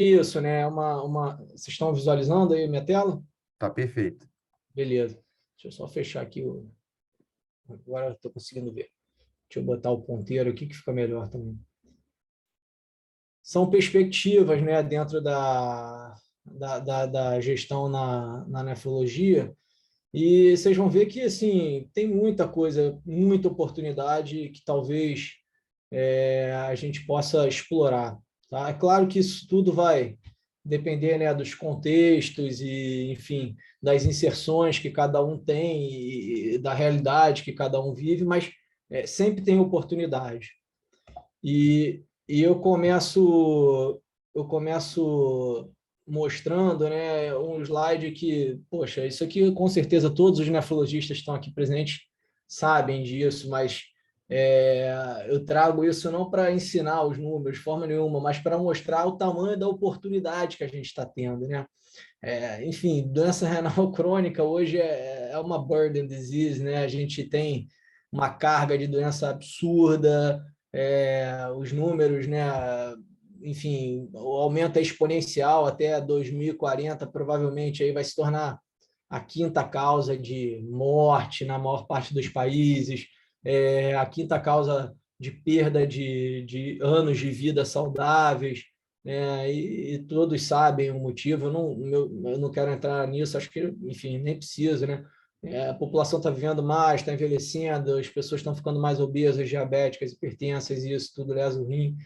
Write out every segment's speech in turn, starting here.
Isso, né? Vocês estão visualizando aí a minha tela? Tá perfeito. Beleza. Deixa eu só fechar aqui. Agora eu estou conseguindo ver. Deixa eu botar o ponteiro aqui que fica melhor também. São perspectivas, né, dentro da gestão na nefrologia, e vocês vão ver que assim, tem muita coisa, muita oportunidade que talvez a gente possa explorar. Tá? É claro que isso tudo vai depender, né, dos contextos e, enfim, das inserções que cada um tem e da realidade que cada um vive, mas sempre tem oportunidade. E eu começo mostrando, né, um slide que, poxa, isso aqui com certeza todos os nefrologistas que estão aqui presentes sabem disso, mas eu trago isso não para ensinar os números de forma nenhuma, mas para mostrar o tamanho da oportunidade que a gente está tendo, né? Enfim, doença renal crônica hoje é uma burden disease, né? A gente tem uma carga de doença absurda, os números, né? Enfim, o aumento é exponencial até 2040, provavelmente aí vai se tornar a quinta causa de morte na maior parte dos países, a quinta causa de perda de anos de vida saudáveis, e todos sabem o motivo. Eu não quero entrar nisso, acho que, enfim, nem preciso, né? A população está vivendo mais, está envelhecendo, as pessoas estão ficando mais obesas, diabéticas, hipertensas, e isso tudo lesa o rim.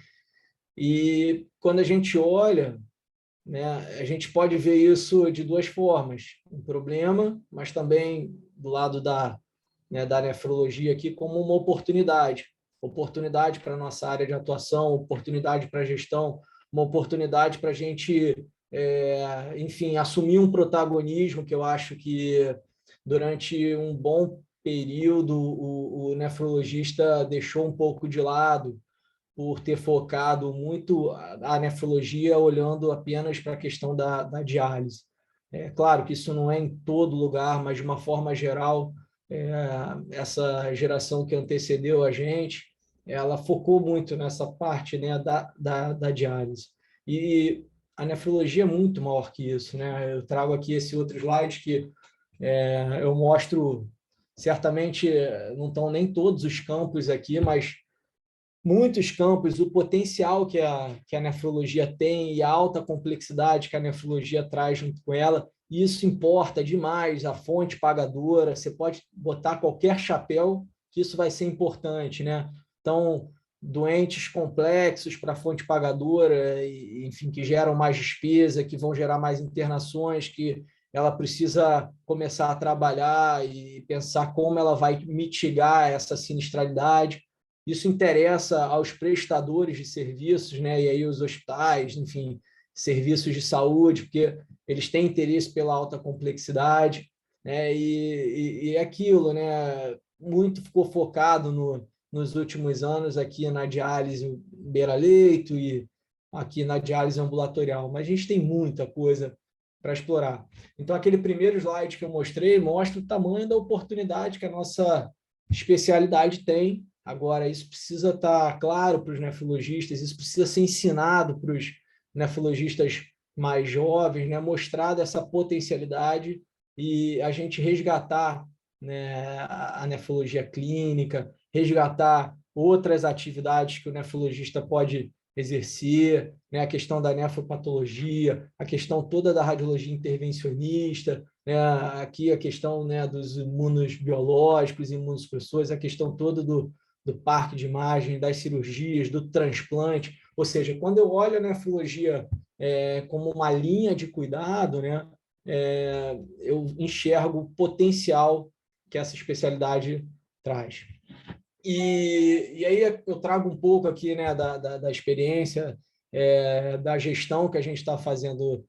E quando a gente olha, né, a gente pode ver isso de duas formas: um problema, mas também do lado da nefrologia aqui como uma oportunidade para a nossa área de atuação, oportunidade para a gestão, uma oportunidade para a gente, enfim, assumir um protagonismo que eu acho que durante um bom período o nefrologista deixou um pouco de lado por ter focado muito a nefrologia olhando apenas para a questão da diálise. É claro que isso não é em todo lugar, mas de uma forma geral, essa geração que antecedeu a gente, ela focou muito nessa parte, né, da diálise. E a nefrologia é muito maior que isso, né? Eu trago aqui esse outro slide que eu mostro, certamente não estão nem todos os campos aqui, mas muitos campos, o potencial que a nefrologia tem e a alta complexidade que a nefrologia traz junto com ela, isso importa demais, a fonte pagadora, você pode botar qualquer chapéu que isso vai ser importante, né? Então, doentes complexos para a fonte pagadora, enfim, que geram mais despesa, que vão gerar mais internações, que ela precisa começar a trabalhar e pensar como ela vai mitigar essa sinistralidade. Isso interessa aos prestadores de serviços, né? E aí os hospitais, enfim, serviços de saúde, porque eles têm interesse pela alta complexidade, né? E aquilo, né? Muito ficou focado nos últimos anos aqui na diálise beira-leito e aqui na diálise ambulatorial, mas a gente tem muita coisa para explorar. Então, aquele primeiro slide que eu mostrei mostra o tamanho da oportunidade que a nossa especialidade tem. Agora, isso precisa estar claro para os nefrologistas, isso precisa ser ensinado para os nefrologistas mais jovens, né? Mostrar essa potencialidade e a gente resgatar, né, a nefrologia clínica, resgatar outras atividades que o nefrologista pode exercer, né? A questão da nefropatologia, a questão toda da radiologia intervencionista, né? Aqui a questão, né, dos imunos biológicos, imunossupressores, a questão toda do parque de imagem, das cirurgias, do transplante. Ou seja, quando eu olho a nefrologia como uma linha de cuidado, né, eu enxergo o potencial que essa especialidade traz. E aí eu trago um pouco aqui, né, da experiência, da gestão que a gente está fazendo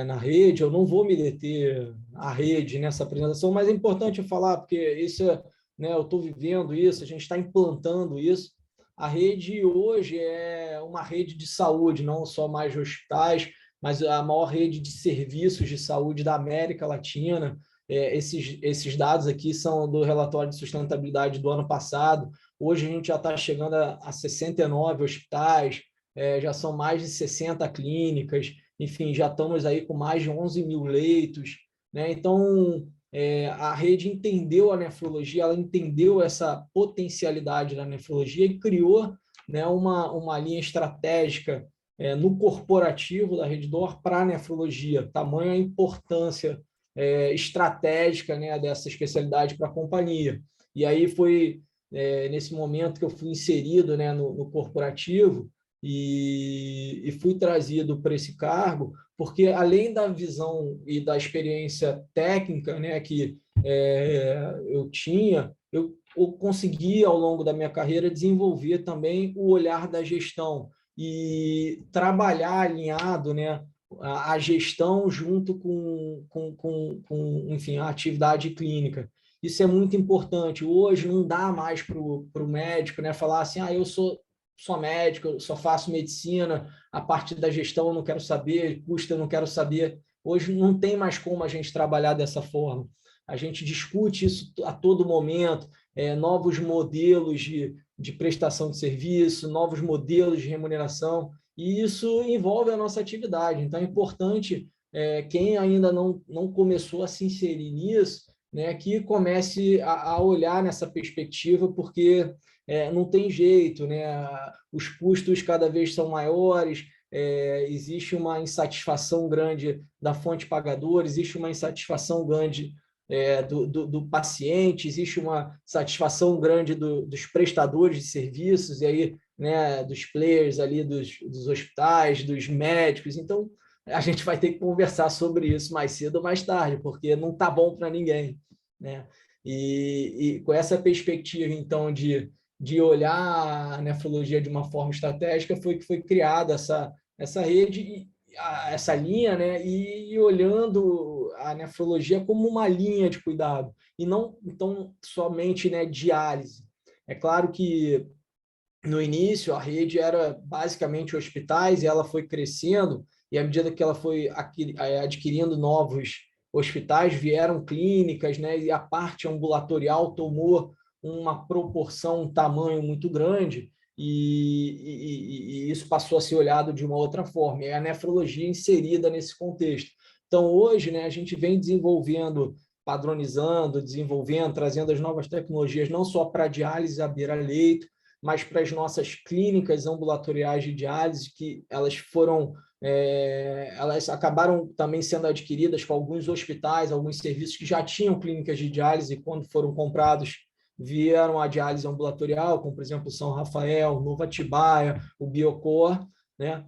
na rede. Eu não vou me deter à rede nessa apresentação, mas é importante eu falar, porque isso, né, eu estou vivendo isso, a gente está implantando isso. A rede hoje é uma rede de saúde, não só mais de hospitais, mas a maior rede de serviços de saúde da América Latina. Esses dados aqui são do relatório de sustentabilidade do ano passado. Hoje a gente já está chegando a 69 hospitais, já são mais de 60 clínicas, enfim, já estamos aí com mais de 11 mil leitos, né? Então, a rede entendeu a nefrologia, ela entendeu essa potencialidade da nefrologia e criou, né, uma linha estratégica no corporativo da Redditor para a nefrologia, tamanha a importância estratégica, né, dessa especialidade para a companhia. E aí foi nesse momento que eu fui inserido, né, no corporativo e fui trazido para esse cargo, porque além da visão e da experiência técnica, né, que eu tinha, eu consegui, ao longo da minha carreira, desenvolver também o olhar da gestão e trabalhar alinhado, né, a gestão junto com enfim, a atividade clínica. Isso é muito importante. Hoje não dá mais para o médico, né, falar assim, eu sou só médico, eu só faço medicina, a parte da gestão eu não quero saber, custo eu não quero saber. Hoje não tem mais como a gente trabalhar dessa forma. A gente discute isso a todo momento, novos modelos de prestação de serviço, novos modelos de remuneração, e isso envolve a nossa atividade. Então, é importante, quem ainda não começou a se inserir nisso, né, que comece a olhar nessa perspectiva, porque não tem jeito, né? Os custos cada vez são maiores, existe uma insatisfação grande da fonte pagadora, existe uma insatisfação grande do paciente, existe uma satisfação grande dos prestadores de serviços, e aí, né, dos players ali, dos hospitais, dos médicos. Então, a gente vai ter que conversar sobre isso mais cedo ou mais tarde, porque não está bom para ninguém, né? E com essa perspectiva, então, de olhar a nefrologia de uma forma estratégica, foi que foi criada essa rede, essa linha, né? E olhando a nefrologia como uma linha de cuidado, e não então somente, né, diálise. É claro que no início a rede era basicamente hospitais e ela foi crescendo, e à medida que ela foi adquirindo novos hospitais, vieram clínicas, né, e a parte ambulatorial tomou uma proporção, um tamanho muito grande, e isso passou a ser olhado de uma outra forma, e a nefrologia inserida nesse contexto. Então, hoje, né, a gente vem desenvolvendo, padronizando, desenvolvendo, trazendo as novas tecnologias, não só para diálise à beira-leito, mas para as nossas clínicas ambulatoriais de diálise, que elas acabaram também sendo adquiridas com alguns hospitais, alguns serviços que já tinham clínicas de diálise, e quando foram comprados, vieram a diálise ambulatorial, como, por exemplo, São Rafael, Nova Atibaia, o Biocor, né?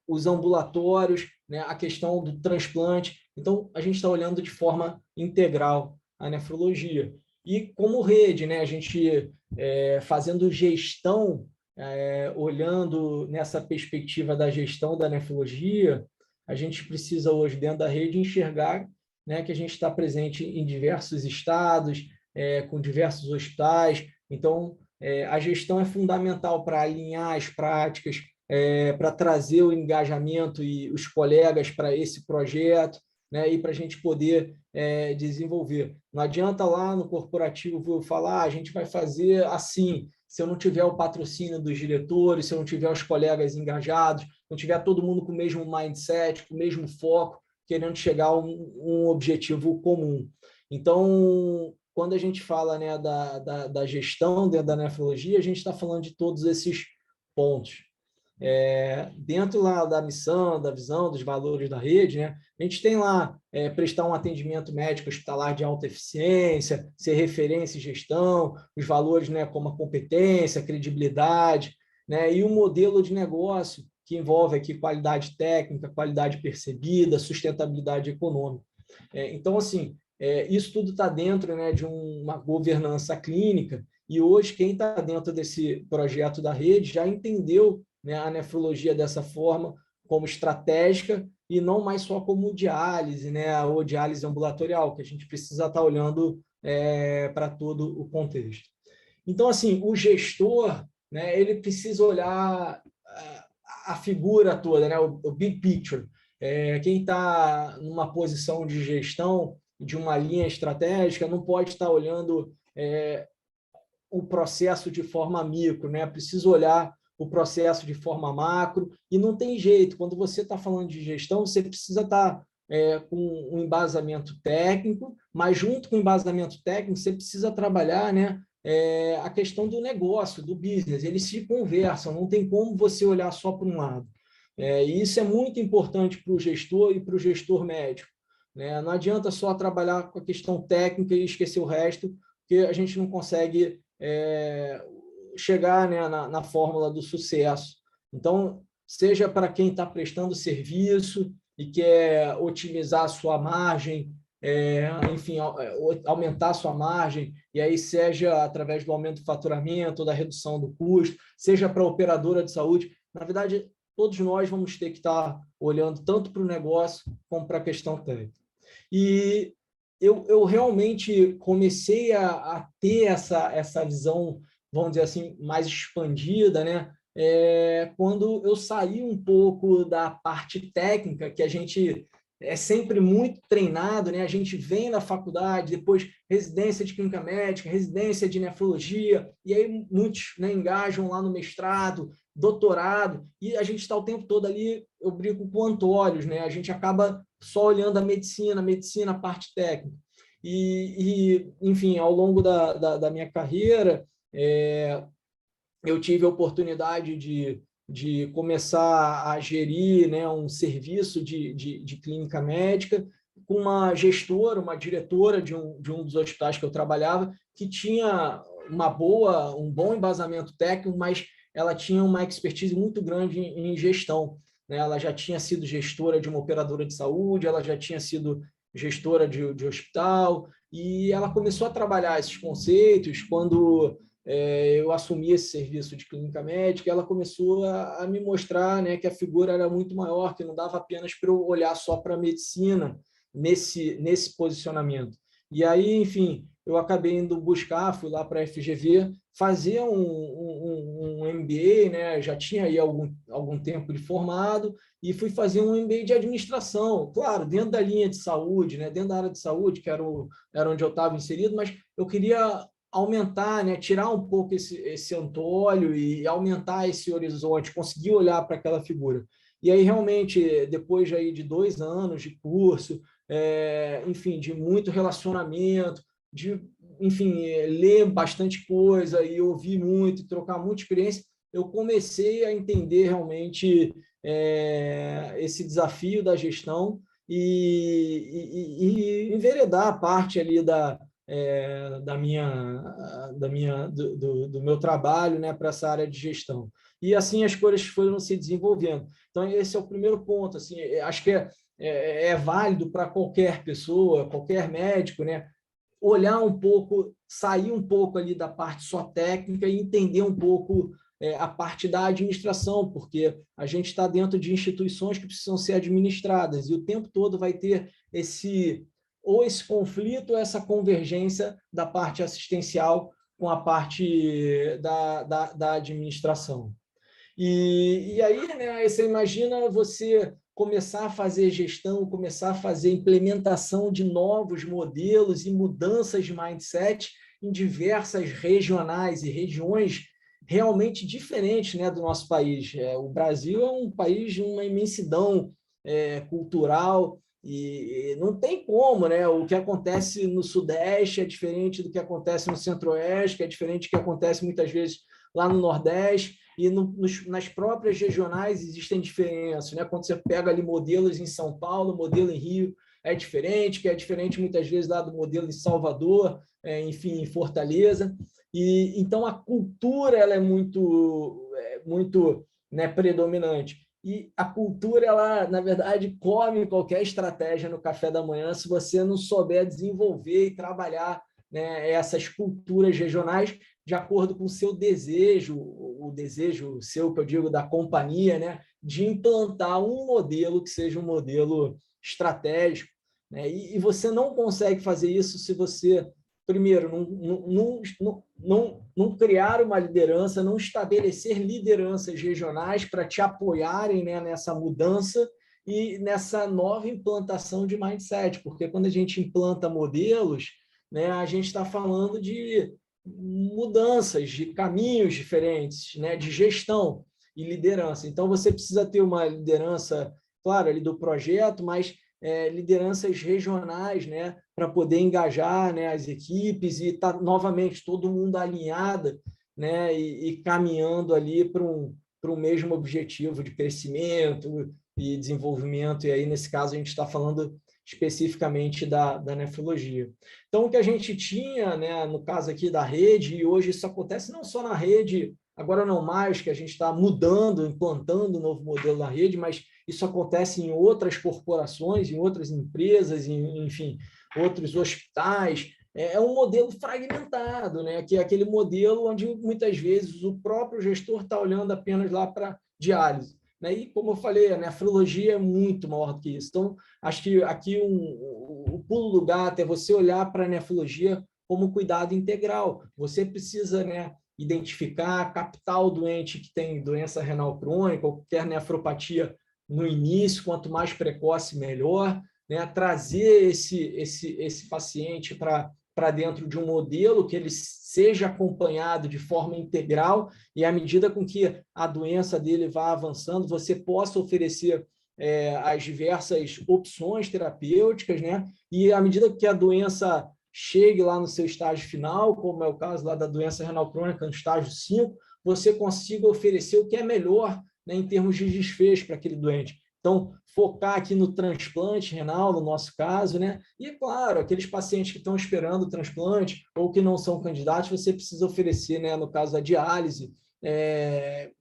Os ambulatórios, né? A questão do transplante. Então, a gente está olhando de forma integral a nefrologia. E como rede, né? A gente fazendo gestão, olhando nessa perspectiva da gestão da nefrologia, a gente precisa hoje, dentro da rede, enxergar, né, que a gente está presente em diversos estados, com diversos hospitais. Então, a gestão é fundamental para alinhar as práticas, para trazer o engajamento e os colegas para esse projeto, né, e para a gente poder desenvolver. Não adianta lá no corporativo falar, a gente vai fazer assim, se eu não tiver o patrocínio dos diretores, se eu não tiver os colegas engajados, não tiver todo mundo com o mesmo mindset, com o mesmo foco, querendo chegar a um objetivo comum. Então, quando a gente fala, né, da gestão dentro da nefrologia, a gente está falando de todos esses pontos. Dentro lá da missão, da visão, dos valores da rede, né, a gente tem lá prestar um atendimento médico hospitalar de alta eficiência, ser referência em gestão, os valores, né, como a competência, a credibilidade, né, e o modelo de negócio que envolve aqui qualidade técnica, qualidade percebida, sustentabilidade econômica. Então, assim, isso tudo está dentro, né, de uma governança clínica, e hoje quem está dentro desse projeto da rede já entendeu, né, a nefrologia dessa forma, como estratégica, e não mais só como diálise, né, ou diálise ambulatorial, que a gente precisa estar olhando para todo o contexto. Então, assim, o gestor, né, ele precisa olhar a figura toda, né, o big picture. Quem está numa posição de gestão de uma linha estratégica não pode estar olhando o processo de forma micro, né? Precisa olhar o processo de forma macro, e não tem jeito. Quando você está falando de gestão, você precisa estar com um embasamento técnico, mas junto com o embasamento técnico, você precisa trabalhar, né, a questão do negócio, do business. Eles se conversam, não tem como você olhar só para um lado. E isso é muito importante para o gestor e para o gestor médico, né? Não adianta só trabalhar com a questão técnica e esquecer o resto, porque a gente não consegue chegar, né, na fórmula do sucesso. Então, seja para quem está prestando serviço e quer otimizar a sua margem, enfim, aumentar a sua margem, e aí seja através do aumento do faturamento, ou da redução do custo, seja para a operadora de saúde. Na verdade, todos nós vamos ter que estar olhando tanto para o negócio como para a questão técnica. E eu realmente comecei a ter essa visão, vamos dizer assim, mais expandida, né? Quando eu saí um pouco da parte técnica, que a gente é sempre muito treinado, né? A gente vem da faculdade, depois residência de clínica médica, residência de nefrologia, e aí muitos, né, engajam lá no mestrado, doutorado, e a gente está o tempo todo ali, eu brinco com antolhos, né? A gente acaba só olhando a medicina, a parte técnica. Enfim, ao longo da minha carreira, eu tive a oportunidade de começar a gerir, né, um serviço de clínica médica com uma gestora, uma diretora de um dos hospitais que eu trabalhava, que tinha um bom embasamento técnico, mas ela tinha uma expertise muito grande em gestão, né? Ela já tinha sido gestora de uma operadora de saúde, ela já tinha sido gestora de hospital, e ela começou a trabalhar esses conceitos quando eu assumi esse serviço de clínica médica. Ela começou a me mostrar, né, que a figura era muito maior, que não dava apenas para eu olhar só para a medicina nesse posicionamento. E aí, enfim, eu acabei indo buscar, fui lá para a FGV, fazer um MBA, né? Já tinha aí algum tempo de formado, e fui fazer um MBA de administração, claro, dentro da linha de saúde, né? Dentro da área de saúde, que era onde eu estava inserido, mas eu queria aumentar, né, tirar um pouco esse antolho e aumentar esse horizonte, conseguir olhar para aquela figura. E aí, realmente, depois aí de 2 anos de curso, enfim, de muito relacionamento, enfim, ler bastante coisa e ouvir muito, trocar muita experiência, eu comecei a entender realmente esse desafio da gestão e enveredar a parte ali do meu trabalho, né, para essa área de gestão. E assim as coisas foram se desenvolvendo. Então, esse é o primeiro ponto. Assim, acho que é válido para qualquer pessoa, qualquer médico, né, olhar um pouco, sair um pouco ali da parte só técnica e entender um pouco a parte da administração, porque a gente está dentro de instituições que precisam ser administradas, e o tempo todo vai ter esse conflito, ou essa convergência da parte assistencial com a parte da administração. E aí, né, você imagina você começar a fazer gestão, começar a fazer implementação de novos modelos e mudanças de mindset em diversas regionais e regiões realmente diferentes, né, do nosso país. O Brasil é um país de uma imensidão cultural, e não tem como, né? O que acontece no Sudeste é diferente do que acontece no Centro-Oeste, que é diferente do que acontece muitas vezes lá no Nordeste, e nas próprias regionais existem diferenças, né? Quando você pega ali modelos em São Paulo, modelo em Rio é diferente, que é diferente muitas vezes lá do modelo em Salvador, enfim, em Fortaleza. E então a cultura ela é muito, né, predominante. E a cultura, ela, na verdade, come qualquer estratégia no café da manhã se você não souber desenvolver e trabalhar, né, essas culturas regionais de acordo com o seu desejo, o desejo seu, que eu digo, da companhia, né, de implantar um modelo que seja um modelo estratégico, né? E você não consegue fazer isso se você, primeiro, não criar uma liderança, não estabelecer lideranças regionais para te apoiarem, né, nessa mudança e nessa nova implantação de mindset, porque quando a gente implanta modelos, né, a gente está falando de mudanças de caminhos diferentes, né, de gestão e liderança. Então, você precisa ter uma liderança, claro, ali do projeto, mas lideranças regionais, né, para poder engajar, né, as equipes e estar novamente todo mundo alinhado, né, e caminhando ali para um mesmo objetivo de crescimento e desenvolvimento. E aí, nesse caso, a gente está falando especificamente da nefrologia. Então, o que a gente tinha, né, no caso aqui da rede, e hoje isso acontece não só na rede, agora não mais, que a gente está mudando, implantando um novo modelo na rede, mas isso acontece em outras corporações, em outras empresas, enfim, outros hospitais. É um modelo fragmentado, né? Que é aquele modelo onde muitas vezes o próprio gestor está olhando apenas lá para diálise. Né? E, como eu falei, a nefrologia é muito maior do que isso. Então, acho que aqui o pulo do gato é você olhar para a nefrologia como cuidado integral. Você precisa, né, identificar, captar o doente que tem doença renal crônica ou qualquer nefropatia no início, quanto mais precoce, melhor, né? Trazer esse paciente para dentro de um modelo que ele seja acompanhado de forma integral e, à medida com que a doença dele vá avançando, você possa oferecer as diversas opções terapêuticas, né? E, à medida que a doença chegue lá no seu estágio final, como é o caso lá da doença renal crônica no estágio 5, você consiga oferecer o que é melhor, né, em termos de desfecho para aquele doente. Então, focar aqui no transplante renal, no nosso caso, né? E, claro, aqueles pacientes que estão esperando o transplante ou que não são candidatos, você precisa oferecer, né, no caso, a diálise,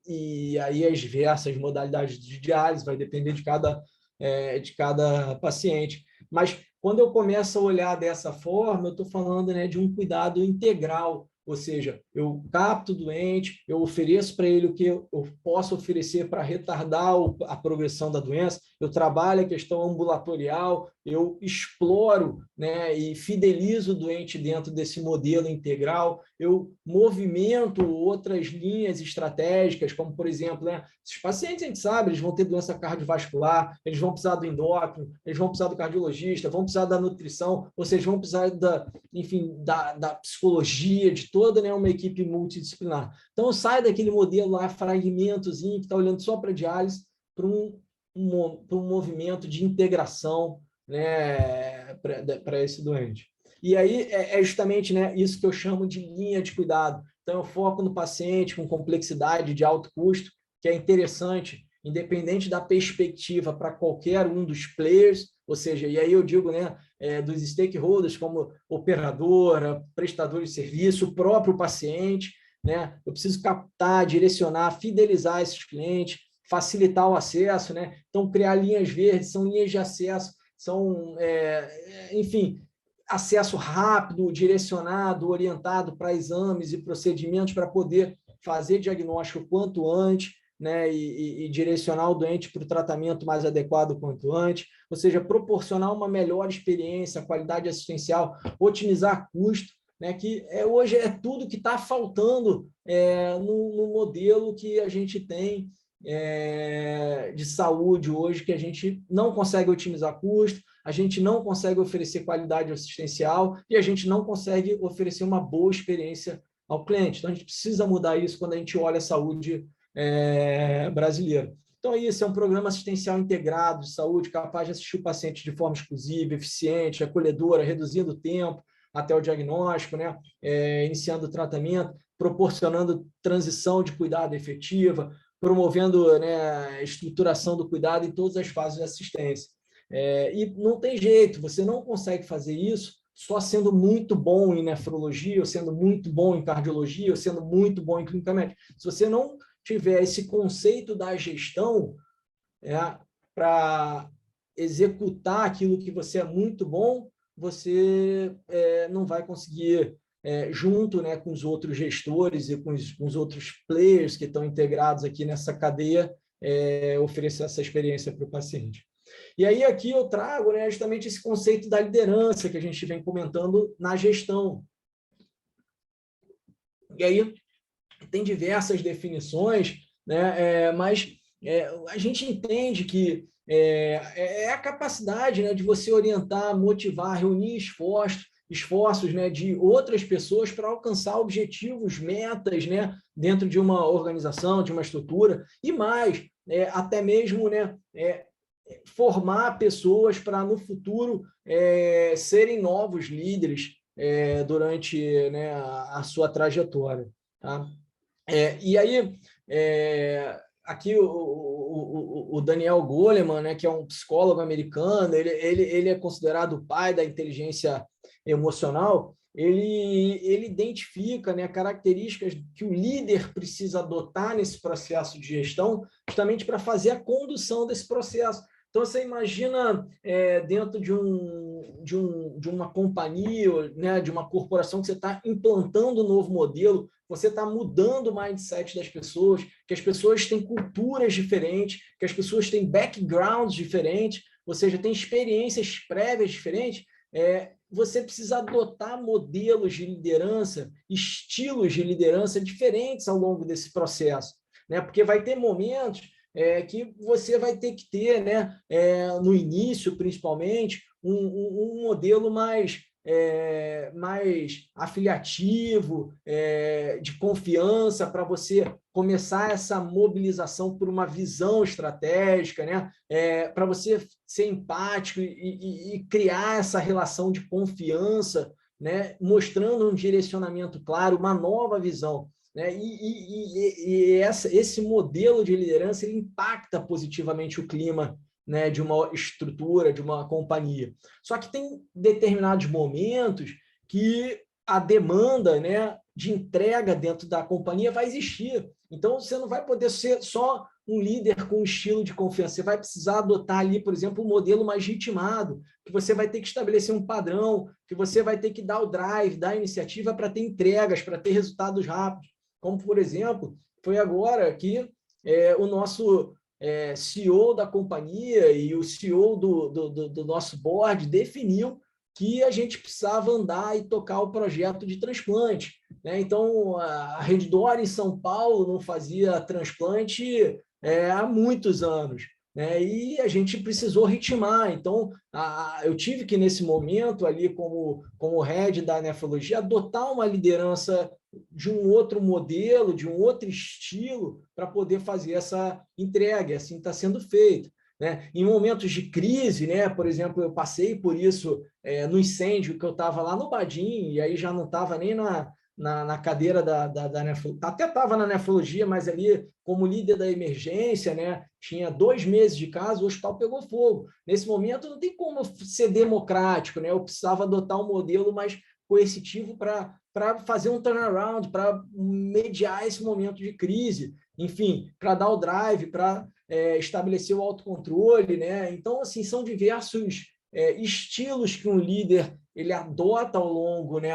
e aí as diversas modalidades de diálise, vai depender de cada paciente. Mas, quando eu começo a olhar dessa forma, eu estou falando, né, de um cuidado integral, ou seja, eu capto o doente, eu ofereço para ele o que eu posso oferecer para retardar a progressão da doença, eu trabalho a questão ambulatorial, eu exploro, né, e fidelizo o doente dentro desse modelo integral, eu movimento outras linhas estratégicas, como, por exemplo, né, esses pacientes, a gente sabe, eles vão ter doença cardiovascular, eles vão precisar do endócrino, eles vão precisar do cardiologista, vão precisar da nutrição, ou seja, vão precisar da psicologia, de toda, né, uma equipe multidisciplinar. Então, eu saio daquele modelo lá, fragmentozinho, que está olhando só para diálise, para um movimento de integração, né, para esse doente. E aí justamente, né, isso que eu chamo de linha de cuidado. Então, eu foco no paciente com complexidade de alto custo, que é interessante, independente da perspectiva para qualquer um dos players, ou seja, e aí eu digo, né, dos stakeholders, como operadora, prestador de serviço, o próprio paciente, né? Eu preciso captar, direcionar, fidelizar esses clientes, facilitar o acesso, né? Então, criar linhas verdes, são linhas de acesso, são, enfim, acesso rápido, direcionado, orientado para exames e procedimentos para poder fazer diagnóstico quanto antes, né, e direcionar o doente para o tratamento mais adequado quanto antes, ou seja, proporcionar uma melhor experiência, qualidade assistencial, otimizar custo, né, que hoje é tudo que está faltando no modelo que a gente tem de saúde hoje, que a gente não consegue otimizar custo, a gente não consegue oferecer qualidade assistencial e a gente não consegue oferecer uma boa experiência ao cliente. Então, a gente precisa mudar isso quando a gente olha a saúde brasileira. Então, isso é um programa assistencial integrado de saúde, capaz de assistir o paciente de forma exclusiva, eficiente, acolhedora, reduzindo o tempo até o diagnóstico, né? Iniciando o tratamento, proporcionando transição de cuidado efetiva, promovendo, né, a estruturação do cuidado em todas as fases de assistência. E não tem jeito, você não consegue fazer isso só sendo muito bom em nefrologia, ou sendo muito bom em cardiologia, ou sendo muito bom em clínica médica. Se você não tiver esse conceito da gestão para executar aquilo que você é muito bom, você não vai conseguir, junto, né, com os outros gestores e com os outros players que estão integrados aqui nessa cadeia, oferecer essa experiência para o paciente. E aí aqui eu trago, né, justamente esse conceito da liderança que a gente vem comentando na gestão. E aí tem diversas definições, né, mas a gente entende que é a capacidade, né, de você orientar, motivar, reunir esforços esforços, né, de outras pessoas para alcançar objetivos, metas, né, dentro de uma organização, de uma estrutura, e mais, até mesmo, né, formar pessoas para, no futuro, serem novos líderes durante, né, a sua trajetória. Tá? E aí, aqui o Daniel Goleman, né, que é um psicólogo americano, ele é considerado o pai da inteligência emocional. Ele identifica, né, características que o líder precisa adotar nesse processo de gestão, justamente para fazer a condução desse processo. Então, você imagina dentro de uma companhia, né, de uma corporação, que você está implantando um novo modelo, você está mudando o mindset das pessoas, que as pessoas têm culturas diferentes, que as pessoas têm backgrounds diferentes, ou seja, têm experiências prévias diferentes. Você precisa adotar modelos de liderança, estilos de liderança diferentes ao longo desse processo, né? Porque vai ter momentos que você vai ter que ter, né, no início, principalmente, um modelo mais afiliativo, de confiança, para você começar essa mobilização por uma visão estratégica, né? Para você ser empático e criar essa relação de confiança, né? Mostrando um direcionamento claro, uma nova visão. Né? Esse modelo de liderança ele impacta positivamente o clima, né, de uma estrutura, de uma companhia. Só que tem determinados momentos que a demanda, né, de entrega dentro da companhia vai existir. Então, você não vai poder ser só um líder com um estilo de confiança. Você vai precisar adotar ali, por exemplo, um modelo mais ritmado, que você vai ter que estabelecer um padrão, que você vai ter que dar o drive, dar a iniciativa para ter entregas, para ter resultados rápidos. Como, por exemplo, foi agora que o nosso CEO da companhia e o CEO do nosso board definiu que a gente precisava andar e tocar o projeto de transplante. Né? Então, a Redditor em São Paulo não fazia transplante há muitos anos. Né? E a gente precisou ritmar. Então, eu tive que, nesse momento, ali como head da nefrologia, adotar uma liderança de um outro modelo, de um outro estilo, para poder fazer essa entrega. Assim está sendo feito. Né? Em momentos de crise, né? Por exemplo, eu passei por isso no incêndio que eu estava lá no Badim, e aí já não estava nem na cadeira da nefrologia, até estava na nefrologia, mas ali como líder da emergência, né? Tinha 2 meses de caso, o hospital pegou fogo. Nesse momento não tem como ser democrático, né? Eu precisava adotar um modelo mais coercitivo para fazer um turnaround, para mediar esse momento de crise, enfim, para dar o drive, para estabelecer o autocontrole, né? Então, assim, são diversos estilos que um líder ele adota ao longo, né,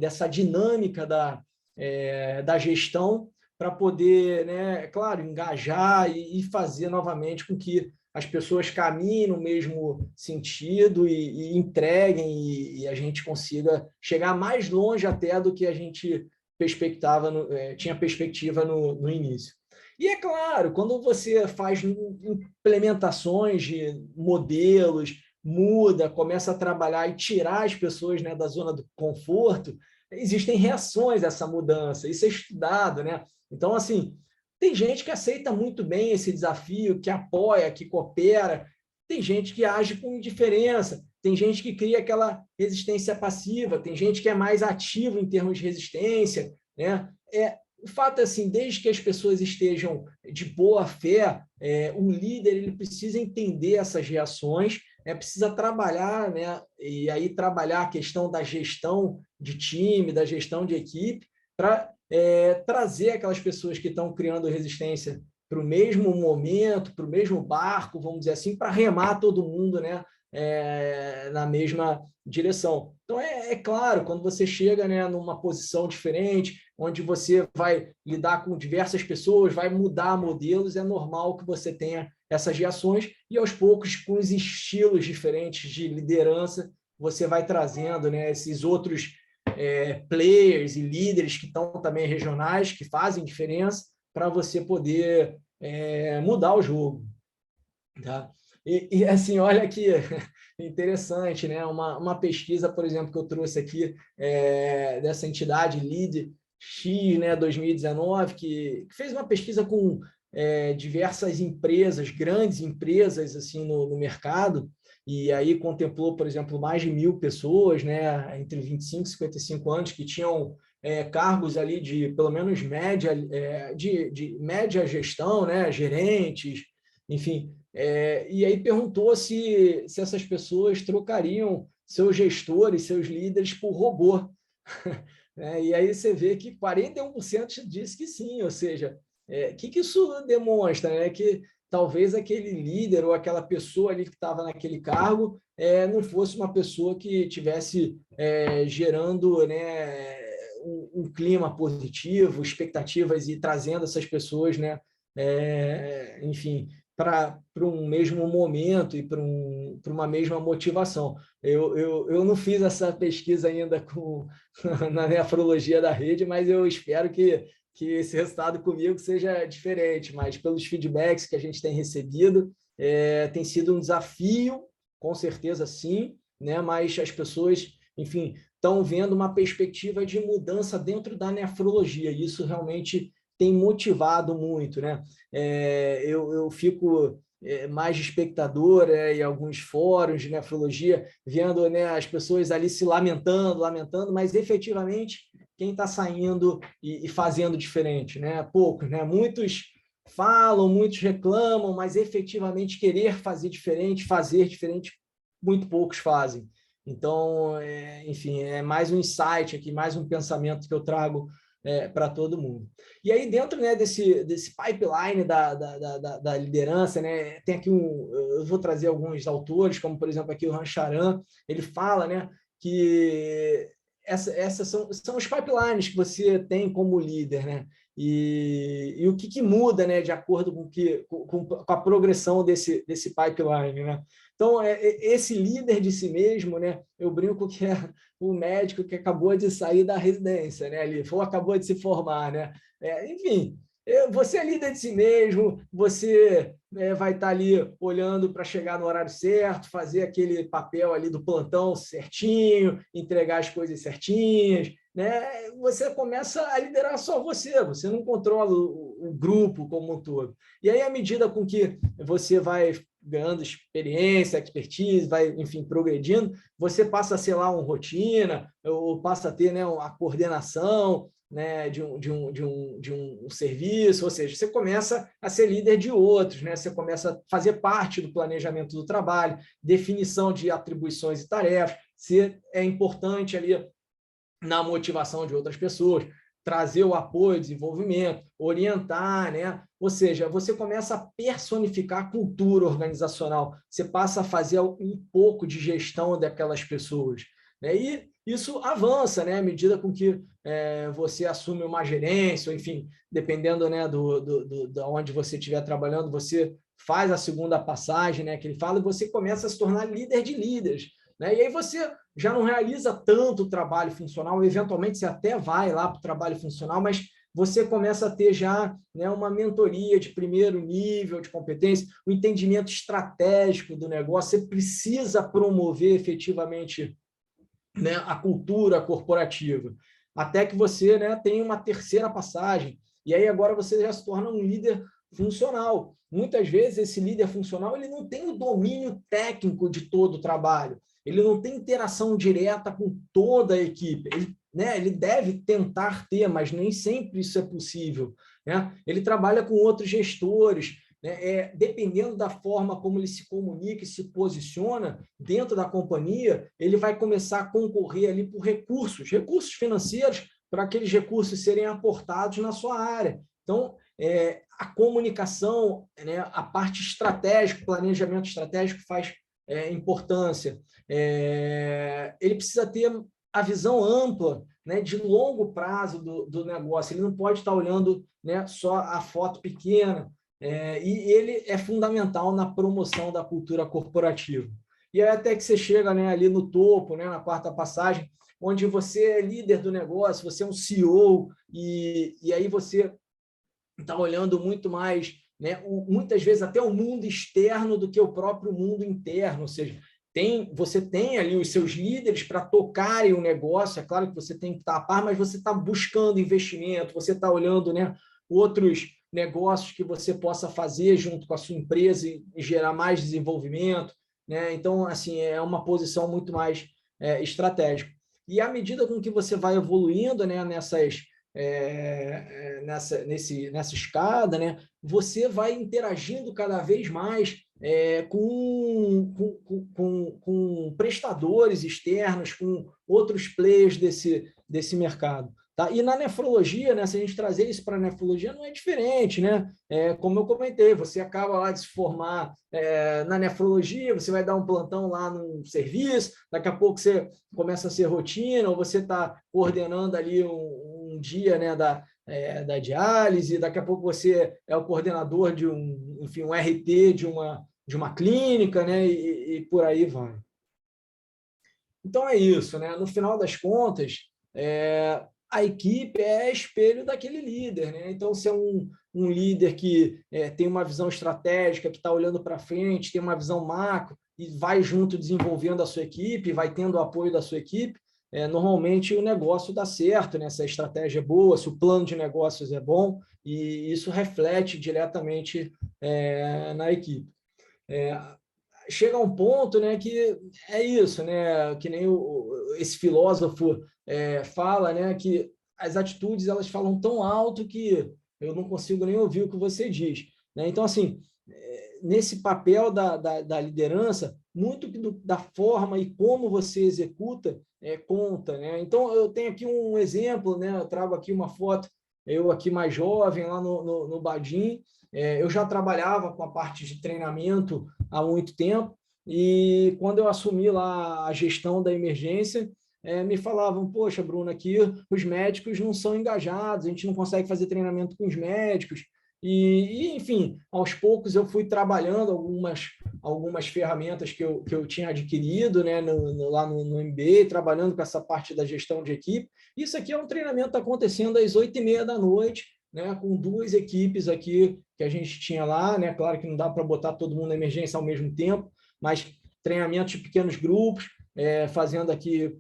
dessa dinâmica da gestão para poder, né, claro, engajar e fazer novamente com que as pessoas caminhem no mesmo sentido e entreguem e a gente consiga chegar mais longe até do que a gente tinha perspectiva no início. E é claro, quando você faz implementações de modelos, muda, começa a trabalhar e tirar as pessoas, né, da zona do conforto, existem reações a essa mudança, isso é estudado, né? Então, assim, tem gente que aceita muito bem esse desafio, que apoia, que coopera, tem gente que age com indiferença, tem gente que cria aquela resistência passiva, tem gente que é mais ativo em termos de resistência, né? O fato é assim, desde que as pessoas estejam de boa fé, o líder ele precisa entender essas reações, precisa trabalhar, né? E aí trabalhar a questão da gestão de time, da gestão de equipe, para trazer aquelas pessoas que estão criando resistência para o mesmo momento, para o mesmo barco, vamos dizer assim, para remar todo mundo, né? Na mesma direção. Então, claro, quando você chega, né, numa posição diferente, onde você vai lidar com diversas pessoas, vai mudar modelos, é normal que você tenha essas reações e, aos poucos, com os estilos diferentes de liderança, você vai trazendo, né, esses outros players e líderes que estão também regionais, que fazem diferença, para você poder mudar o jogo. Tá? Assim, olha que interessante, né? Uma pesquisa, por exemplo, que eu trouxe aqui dessa entidade Lead X, né, 2019, que fez uma pesquisa com diversas empresas, grandes empresas assim no mercado, e aí contemplou, por exemplo, mais de 1.000 pessoas, né, entre 25 e 55 anos, que tinham cargos ali de pelo menos média, de média gestão, né, gerentes, enfim. E aí perguntou se essas pessoas trocariam seus gestores, seus líderes por robô. E aí você vê que 41% disse que sim, ou seja, que isso demonstra? Né? Que talvez aquele líder ou aquela pessoa ali que estava naquele cargo não fosse uma pessoa que tivesse gerando, né, um clima positivo, expectativas e trazendo essas pessoas, né, enfim, para um mesmo momento e para uma mesma motivação. Eu não fiz essa pesquisa ainda na nefrologia da rede, mas eu espero que esse resultado comigo seja diferente, mas pelos feedbacks que a gente tem recebido, tem sido um desafio, com certeza sim, né? Mas as pessoas, enfim, estão vendo uma perspectiva de mudança dentro da nefrologia, e isso realmente tem motivado muito, né? Eu fico mais de espectador em alguns fóruns de nefrologia, vendo, né, as pessoas ali se lamentando, mas efetivamente quem está saindo e fazendo diferente, né? Poucos, né? Muitos falam, muitos reclamam, mas efetivamente querer fazer diferente, muito poucos fazem. Então, enfim, é mais um insight aqui, mais um pensamento que eu trago para todo mundo. E aí, dentro, né, desse pipeline da liderança, né, tem aqui eu vou trazer alguns autores, como, por exemplo, aqui o Rancharan, ele fala, né, que essas são os pipelines que você tem como líder, né? E o que muda, né, de acordo com a progressão desse pipeline, né? Então, esse líder de si mesmo, né, eu brinco que é o médico que acabou de sair da residência, né, ali, ou acabou de se formar, né? Enfim, você é líder de si mesmo, você vai estar ali olhando para chegar no horário certo, fazer aquele papel ali do plantão certinho, entregar as coisas certinhas, né? Você começa a liderar só você não controla o grupo como um todo. E aí, à medida com que você vai ganhando experiência, expertise, vai, enfim, progredindo, você passa a ser lá uma rotina, ou passa a ter, né, a coordenação, né, de um serviço, ou seja, você começa a ser líder de outros, né? Você começa a fazer parte do planejamento do trabalho, definição de atribuições e tarefas, se é importante ali na motivação de outras pessoas, trazer o apoio, desenvolvimento, orientar, né? Ou seja, você começa a personificar a cultura organizacional, você passa a fazer um pouco de gestão daquelas pessoas, né? E isso avança, né? À medida com que você assume uma gerência, ou, enfim, dependendo, né, de onde você estiver trabalhando, você faz a segunda passagem, né, que ele fala, e você começa a se tornar líder de líderes, né? E aí você já não realiza tanto trabalho funcional, eventualmente você até vai lá para o trabalho funcional, mas você começa a ter já, né, uma mentoria de primeiro nível de competência, o entendimento estratégico do negócio, você precisa promover efetivamente, né, a cultura corporativa, até que você, né, tenha uma terceira passagem, e aí agora você já se torna um líder funcional. Muitas vezes esse líder funcional ele não tem o domínio técnico de todo o trabalho, ele não tem interação direta com toda a equipe, ele deve tentar ter, mas nem sempre isso é possível, né? Ele trabalha com outros gestores, né? Dependendo da forma como ele se comunica e se posiciona dentro da companhia, ele vai começar a concorrer ali por recursos financeiros, para aqueles recursos serem aportados na sua área. Então, a comunicação, né, a parte estratégica, planejamento estratégico faz importância. Ele precisa ter a visão ampla, né, de longo prazo do negócio. Ele não pode estar olhando, né, só a foto pequena. E ele é fundamental na promoção da cultura corporativa. E aí até que você chega, né, ali no topo, né, na quarta passagem, onde você é líder do negócio, você é um CEO, e aí você está olhando muito mais né, muitas vezes até o mundo externo do que o próprio mundo interno, ou seja, você tem ali os seus líderes para tocarem o negócio, é claro que você tem que estar a par, mas você está buscando investimento, você está olhando, né, outros negócios que você possa fazer junto com a sua empresa e gerar mais desenvolvimento, né? Então, assim, é uma posição muito mais estratégica. E à medida com que você vai evoluindo, né, nessa escada, né, você vai interagindo cada vez mais com prestadores externos, com outros players desse mercado. Tá? E na nefrologia, né, se a gente trazer isso para a nefrologia, não é diferente, né? Como eu comentei, você acaba lá de se formar na nefrologia, você vai dar um plantão lá no serviço, daqui a pouco você começa a ser rotina, ou você está coordenando ali um dia, né, da diálise, daqui a pouco você é o coordenador de um RT de uma clínica, né, e por aí vai. Então é isso, né? No final das contas, a equipe é espelho daquele líder, né? Então, se é um líder que tem uma visão estratégica, que está olhando para frente, tem uma visão macro e vai junto desenvolvendo a sua equipe, vai tendo o apoio da sua equipe, normalmente o negócio dá certo, né? Se a estratégia é boa, se o plano de negócios é bom, e isso reflete diretamente na equipe. Chega a um ponto, né, que é isso, né, que nem esse filósofo fala, né, que as atitudes elas falam tão alto que eu não consigo nem ouvir o que você diz, né? Então, assim, nesse papel da liderança, muito da forma e como você executa conta, né? Então, eu tenho aqui um exemplo, né, eu trago aqui uma foto, eu aqui mais jovem, lá no Badim, eu já trabalhava com a parte de treinamento há muito tempo, e quando eu assumi lá a gestão da emergência, me falavam, poxa, Bruno, aqui os médicos não são engajados, a gente não consegue fazer treinamento com os médicos, enfim, aos poucos eu fui trabalhando algumas ferramentas que eu tinha adquirido, né, lá no MBA, trabalhando com essa parte da gestão de equipe. Isso aqui é um treinamento que está acontecendo às 8h30 da noite, né, com 2 equipes aqui que a gente tinha lá, né? Claro que não dá para botar todo mundo na emergência ao mesmo tempo, mas treinamento de pequenos grupos, fazendo aqui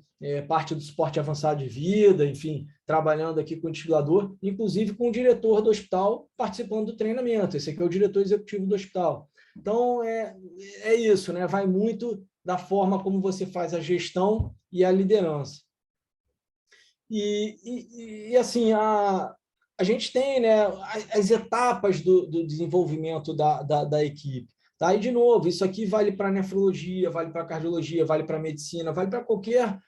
parte do suporte avançado de vida, enfim, trabalhando aqui com o desfibrilador, inclusive com o diretor do hospital participando do treinamento. Esse aqui é o diretor executivo do hospital. Então, é isso, né? Vai muito da forma como você faz a gestão e a liderança. E assim, a gente tem, né, as etapas do desenvolvimento da equipe. Tá? E, de novo, isso aqui vale para nefrologia, vale para cardiologia, vale para medicina, vale para qualquer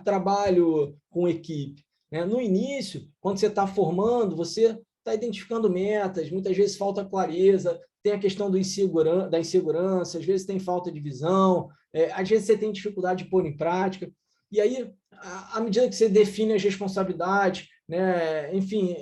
trabalho com equipe. Né? No início, quando você está formando, você está identificando metas, muitas vezes falta clareza, tem a questão da insegurança, às vezes tem falta de visão, às vezes você tem dificuldade de pôr em prática. E aí, à medida que você define as responsabilidades, né, enfim,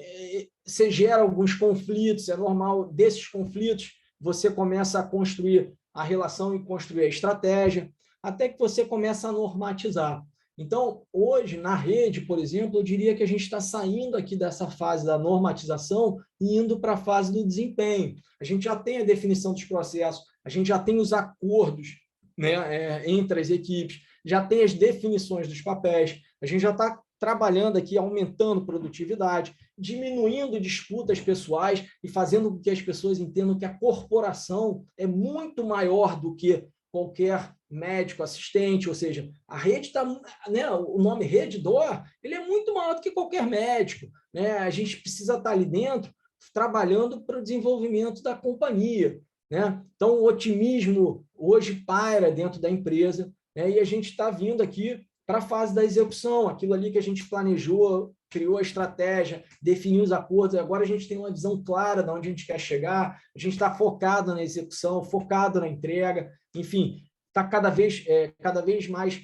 você gera alguns conflitos, é normal desses conflitos, você começa a construir a relação e construir a estratégia, até que você começa a normatizar. Então, hoje, na rede, por exemplo, eu diria que a gente está saindo aqui dessa fase da normatização e indo para a fase do desempenho. A gente já tem a definição dos processos, a gente já tem os acordos, né, entre as equipes, já tem as definições dos papéis, a gente já está trabalhando aqui, aumentando produtividade, diminuindo disputas pessoais e fazendo com que as pessoas entendam que a corporação é muito maior do que qualquer médico assistente, ou seja, a rede está, né, o nome Rede D'Or, ele é muito maior do que qualquer médico, né? A gente precisa estar ali dentro trabalhando para o desenvolvimento da companhia, né? Então, o otimismo hoje paira dentro da empresa, né? E a gente está vindo aqui para a fase da execução, aquilo ali que a gente planejou, criou a estratégia, definiu os acordos, agora a gente tem uma visão clara de onde a gente quer chegar, a gente está focado na execução, focado na entrega, enfim, está cada vez mais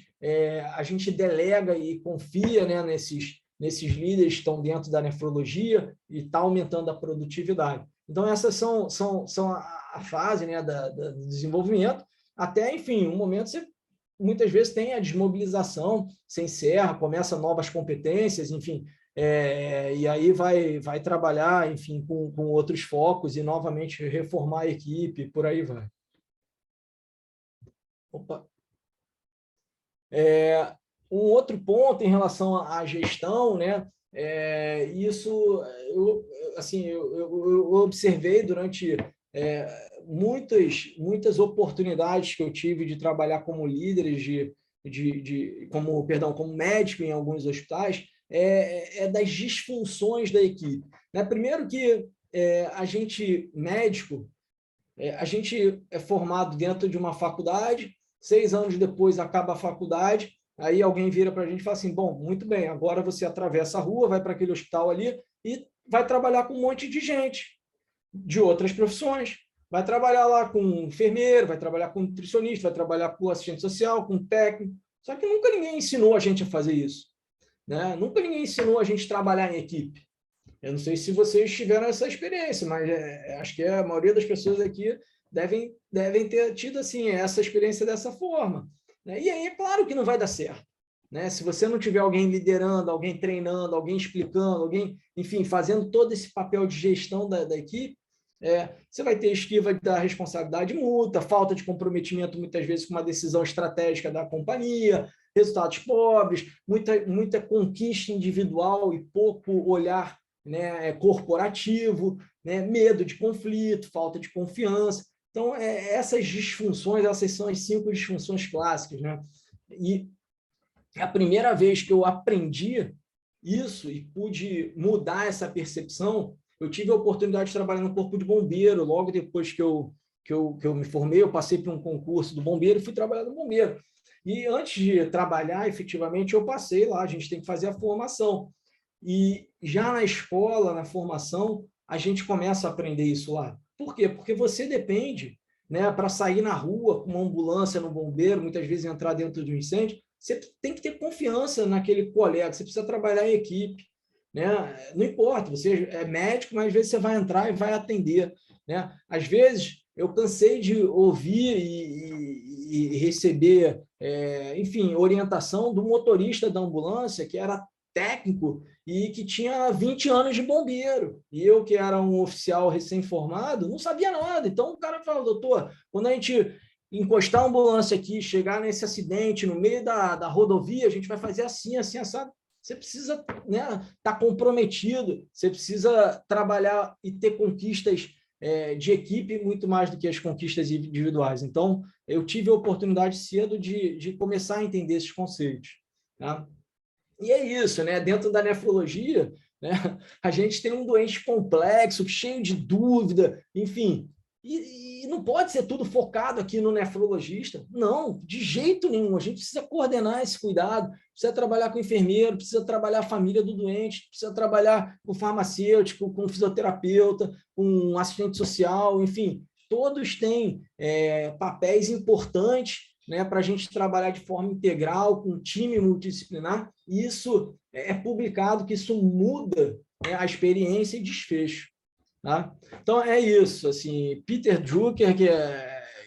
a gente delega e confia, né, nesses líderes que estão dentro da nefrologia e está aumentando a produtividade. Então, essas são a fase, né, do desenvolvimento, até, enfim, um momento você muitas vezes tem a desmobilização, se encerra, começa novas competências, enfim, e aí vai trabalhar, enfim, com outros focos e novamente reformar a equipe, por aí vai. Opa. Um outro ponto em relação à gestão, né? Isso eu observei durante muitas oportunidades que eu tive de trabalhar como líderes como médico em alguns hospitais, das disfunções da equipe, né? Primeiro que a gente médico, a gente é formado dentro de uma faculdade, 6 anos depois acaba a faculdade, aí alguém vira para a gente e fala assim, bom, muito bem, agora você atravessa a rua, vai para aquele hospital ali e vai trabalhar com um monte de gente de outras profissões. Vai trabalhar lá com enfermeiro, vai trabalhar com nutricionista, vai trabalhar com assistente social, com técnico. Só que nunca ninguém ensinou a gente a fazer isso, né? Nunca ninguém ensinou a gente a trabalhar em equipe. Eu não sei se vocês tiveram essa experiência, mas acho que a maioria das pessoas aqui devem ter tido assim, essa experiência dessa forma, né? E aí é claro que não vai dar certo, né? Se você não tiver alguém liderando, alguém treinando, alguém explicando, alguém, enfim, fazendo todo esse papel de gestão da equipe, você vai ter esquiva da responsabilidade mútua, falta de comprometimento, muitas vezes, com uma decisão estratégica da companhia, resultados pobres, muita conquista individual e pouco olhar, né, corporativo, né, medo de conflito, falta de confiança. Então, essas disfunções, essas são as 5 disfunções clássicas, né? E a primeira vez que eu aprendi isso e pude mudar essa percepção, eu tive a oportunidade de trabalhar no Corpo de Bombeiro. Logo depois que eu me formei, eu passei por um concurso do bombeiro e fui trabalhar no bombeiro. E antes de trabalhar, efetivamente, eu passei lá, a gente tem que fazer a formação. E já na escola, na formação, a gente começa a aprender isso lá. Por quê? Porque você depende, né, para sair na rua com uma ambulância no bombeiro, muitas vezes entrar dentro de um incêndio, você tem que ter confiança naquele colega, você precisa trabalhar em equipe, né? Não importa, você é médico, mas às vezes você vai entrar e vai atender, né? Às vezes eu cansei de ouvir e receber, enfim, orientação do motorista da ambulância, que era técnico e que tinha 20 anos de bombeiro. E eu, que era um oficial recém-formado, não sabia nada. Então o cara falou, doutor, quando a gente encostar a ambulância aqui, chegar nesse acidente no meio da rodovia, a gente vai fazer assim, assim, assado. Você precisa, né, estar comprometido, você precisa trabalhar e ter conquistas de equipe muito mais do que as conquistas individuais. Então, eu tive a oportunidade cedo de começar a entender esses conceitos. Tá? E é isso, né? Dentro da nefrologia, né, a gente tem um doente complexo, cheio de dúvida, enfim. E não pode ser tudo focado aqui no nefrologista. Não, de jeito nenhum. A gente precisa coordenar esse cuidado, precisa trabalhar com o enfermeiro, precisa trabalhar a família do doente, precisa trabalhar com o farmacêutico, com o fisioterapeuta, com o assistente social, enfim. Todos têm papéis importantes, né, para a gente trabalhar de forma integral, com um time multidisciplinar, e isso é publicado, que isso muda, né, a experiência e desfecho. Tá? Então, é isso. Assim, Peter Drucker,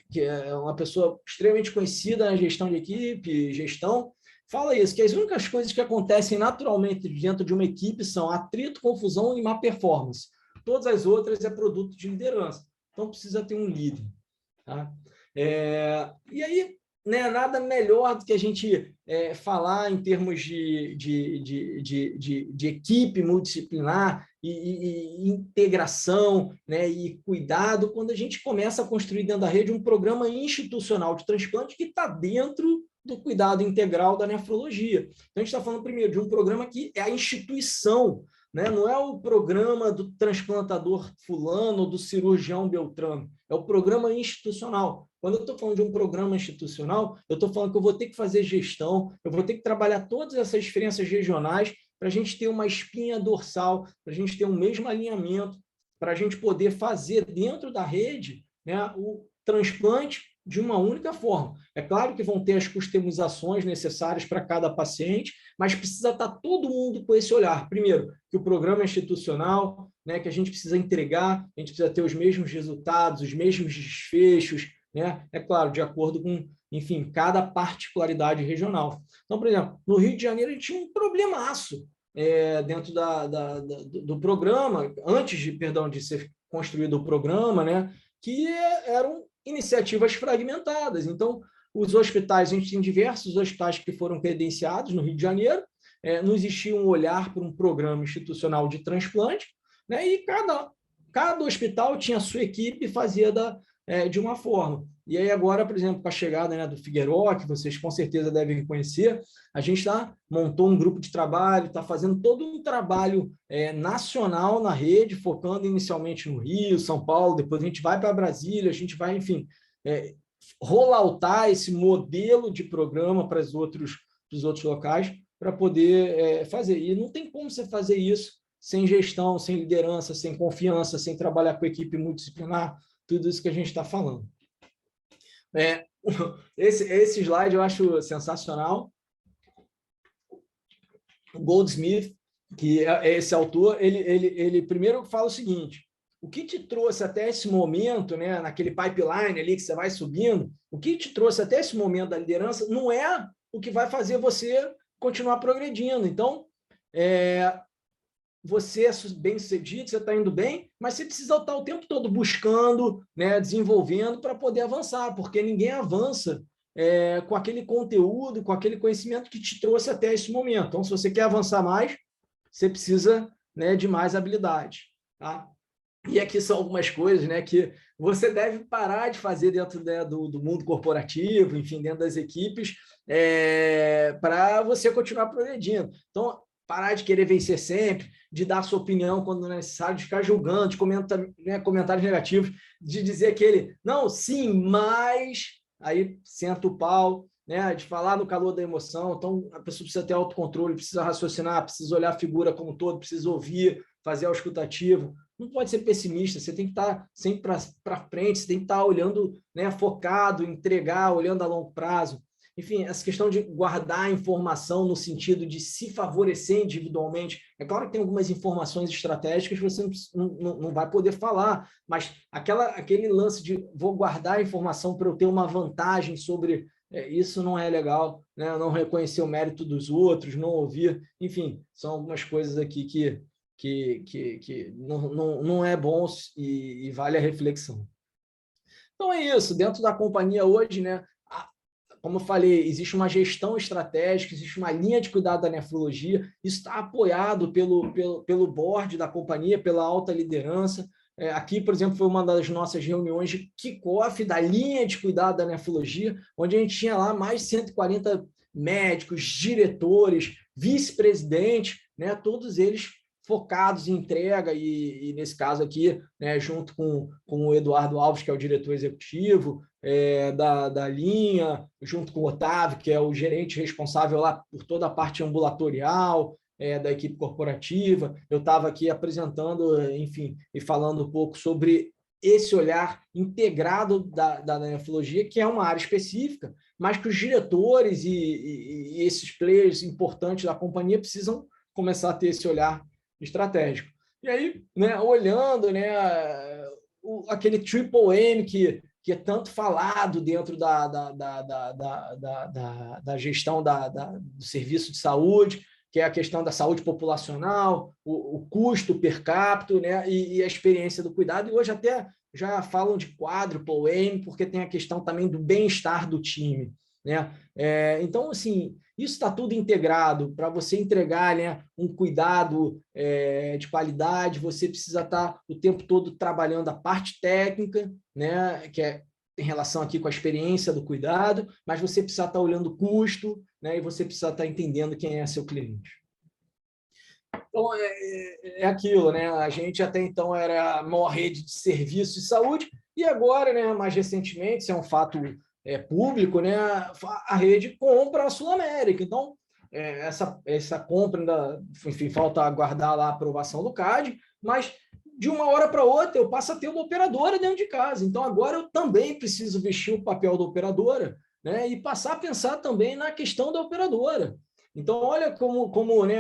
que é uma pessoa extremamente conhecida na gestão de equipe, gestão, fala isso, que as únicas coisas que acontecem naturalmente dentro de uma equipe são atrito, confusão e má performance. Todas as outras é produto de liderança. Então, precisa ter um líder. Tá? E aí, né, nada melhor do que a gente falar em termos de equipe multidisciplinar e integração, né, e cuidado, quando a gente começa a construir dentro da rede um programa institucional de transplante que está dentro do cuidado integral da nefrologia. Então, a gente está falando primeiro de um programa que é a instituição, né? Não é o programa do transplantador fulano ou do cirurgião Beltrano, é o programa institucional. Quando eu estou falando de um programa institucional, eu estou falando que eu vou ter que fazer gestão, eu vou ter que trabalhar todas essas diferenças regionais para a gente ter uma espinha dorsal, para a gente ter um mesmo alinhamento, para a gente poder fazer dentro da rede, né, o transplante de uma única forma. É claro que vão ter as customizações necessárias para cada paciente, mas precisa estar todo mundo com esse olhar. Primeiro, que o programa é institucional, né, que a gente precisa entregar, a gente precisa ter os mesmos resultados, os mesmos desfechos, né? É claro, de acordo com, enfim, cada particularidade regional. Então, por exemplo, no Rio de Janeiro a gente tinha um problemaço, dentro do programa, antes de ser construído o programa, né, que eram iniciativas fragmentadas. Então, os hospitais, a gente tem diversos hospitais que foram credenciados no Rio de Janeiro, não existia um olhar para um programa institucional de transplante, né, e cada hospital tinha a sua equipe e fazia de uma forma. E aí agora, por exemplo, com a chegada, né, do Figueiró, que vocês com certeza devem conhecer, a gente montou um grupo de trabalho, está fazendo todo um trabalho nacional na rede, focando inicialmente no Rio, São Paulo, depois a gente vai para Brasília, a gente vai, enfim, rolloutar esse modelo de programa para os outros locais, para poder fazer. E não tem como você fazer isso sem gestão, sem liderança, sem confiança, sem trabalhar com equipe multidisciplinar, tudo isso que a gente está falando. Esse slide eu acho sensacional. O Goldsmith, que é esse autor, ele primeiro fala o seguinte: o que te trouxe até esse momento, né, naquele pipeline ali que você vai subindo, o que te trouxe até esse momento da liderança não é o que vai fazer você continuar progredindo. Então, você é bem-sucedido, você está indo bem, mas você precisa estar o tempo todo buscando, né, desenvolvendo para poder avançar, porque ninguém avança com aquele conteúdo, com aquele conhecimento que te trouxe até esse momento. Então, se você quer avançar mais, você precisa, né, de mais habilidade. Tá? E aqui são algumas coisas, né, que você deve parar de fazer dentro, né, do mundo corporativo, enfim, dentro das equipes, para você continuar progredindo. Então, parar de querer vencer sempre, de dar sua opinião quando é necessário, de ficar julgando, de comentários negativos, de dizer aquele, não, sim, mas, aí senta o pau, né, de falar no calor da emoção. Então, a pessoa precisa ter autocontrole, precisa raciocinar, precisa olhar a figura como um todo, precisa ouvir, fazer auscultativo. Não pode ser pessimista, você tem que estar sempre para frente, você tem que estar olhando, né, focado, entregar, olhando a longo prazo. Enfim, essa questão de guardar informação no sentido de se favorecer individualmente. É claro que tem algumas informações estratégicas que você não vai poder falar, mas aquele lance de vou guardar a informação para eu ter uma vantagem sobre isso não é legal, né? Não reconhecer o mérito dos outros, não ouvir. Enfim, são algumas coisas aqui que não é bom e vale a reflexão. Então é isso, dentro da companhia hoje, né? Como eu falei, existe uma gestão estratégica, existe uma linha de cuidado da nefrologia, isso está apoiado pelo board da companhia, pela alta liderança. Aqui, por exemplo, foi uma das nossas reuniões de kickoff da linha de cuidado da nefrologia, onde a gente tinha lá mais de 140 médicos, diretores, vice-presidentes, né, todos eles focados em entrega e nesse caso aqui, né, junto com o Eduardo Alves, que é o diretor executivo da linha, junto com o Otávio, que é o gerente responsável lá por toda a parte ambulatorial da equipe corporativa. Eu estava aqui apresentando, enfim, e falando um pouco sobre esse olhar integrado da nefrologia, que é uma área específica, mas que os diretores e esses players importantes da companhia precisam começar a ter esse olhar estratégico. E aí, né, olhando, né, aquele Triple M que é tanto falado dentro da gestão do serviço de saúde, que é a questão da saúde populacional, o custo per capita, né, e a experiência do cuidado. E hoje até já falam de Quadruple M, porque tem a questão também do bem-estar do time. Né? Então, assim, isso está tudo integrado. Para você entregar, né, um cuidado de qualidade, você precisa estar o tempo todo trabalhando a parte técnica, né, que é em relação aqui com a experiência do cuidado, mas você precisa estar olhando o custo, né, e você precisa estar entendendo quem é seu cliente. Então, é aquilo, né? A gente até então era a maior rede de serviços de saúde, e agora, né, mais recentemente, isso é um fato público, né, a rede compra a Sul América. Então, essa compra ainda, enfim, falta aguardar lá a aprovação do CAD, mas de uma hora para outra eu passo a ter uma operadora dentro de casa. Então, agora eu também preciso vestir o papel da operadora, né, e passar a pensar também na questão da operadora. Então, olha como né,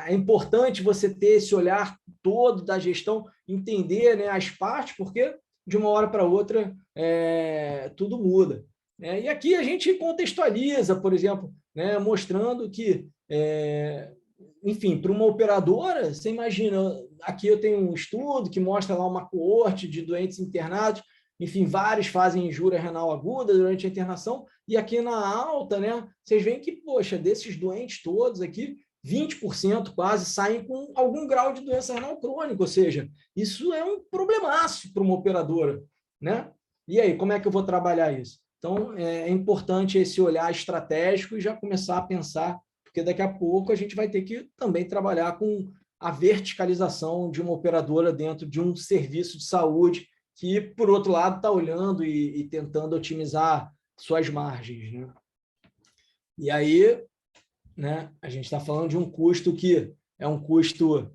é importante você ter esse olhar todo da gestão, entender, né, as partes, porque de uma hora para outra tudo muda. E aqui a gente contextualiza, por exemplo, né, mostrando que enfim, para uma operadora, você imagina, aqui eu tenho um estudo que mostra lá uma coorte de doentes internados, enfim, vários fazem injúria renal aguda durante a internação, e aqui na alta, né, vocês veem que, poxa, desses doentes todos aqui, 20% quase saem com algum grau de doença renal crônica, ou seja, isso é um problemaço para uma operadora, né? E aí, como é que eu vou trabalhar isso? Então, é importante esse olhar estratégico e já começar a pensar, porque daqui a pouco a gente vai ter que também trabalhar com a verticalização de uma operadora dentro de um serviço de saúde que, por outro lado, está olhando e tentando otimizar suas margens, né? E aí, né, a gente está falando de um custo que é um custo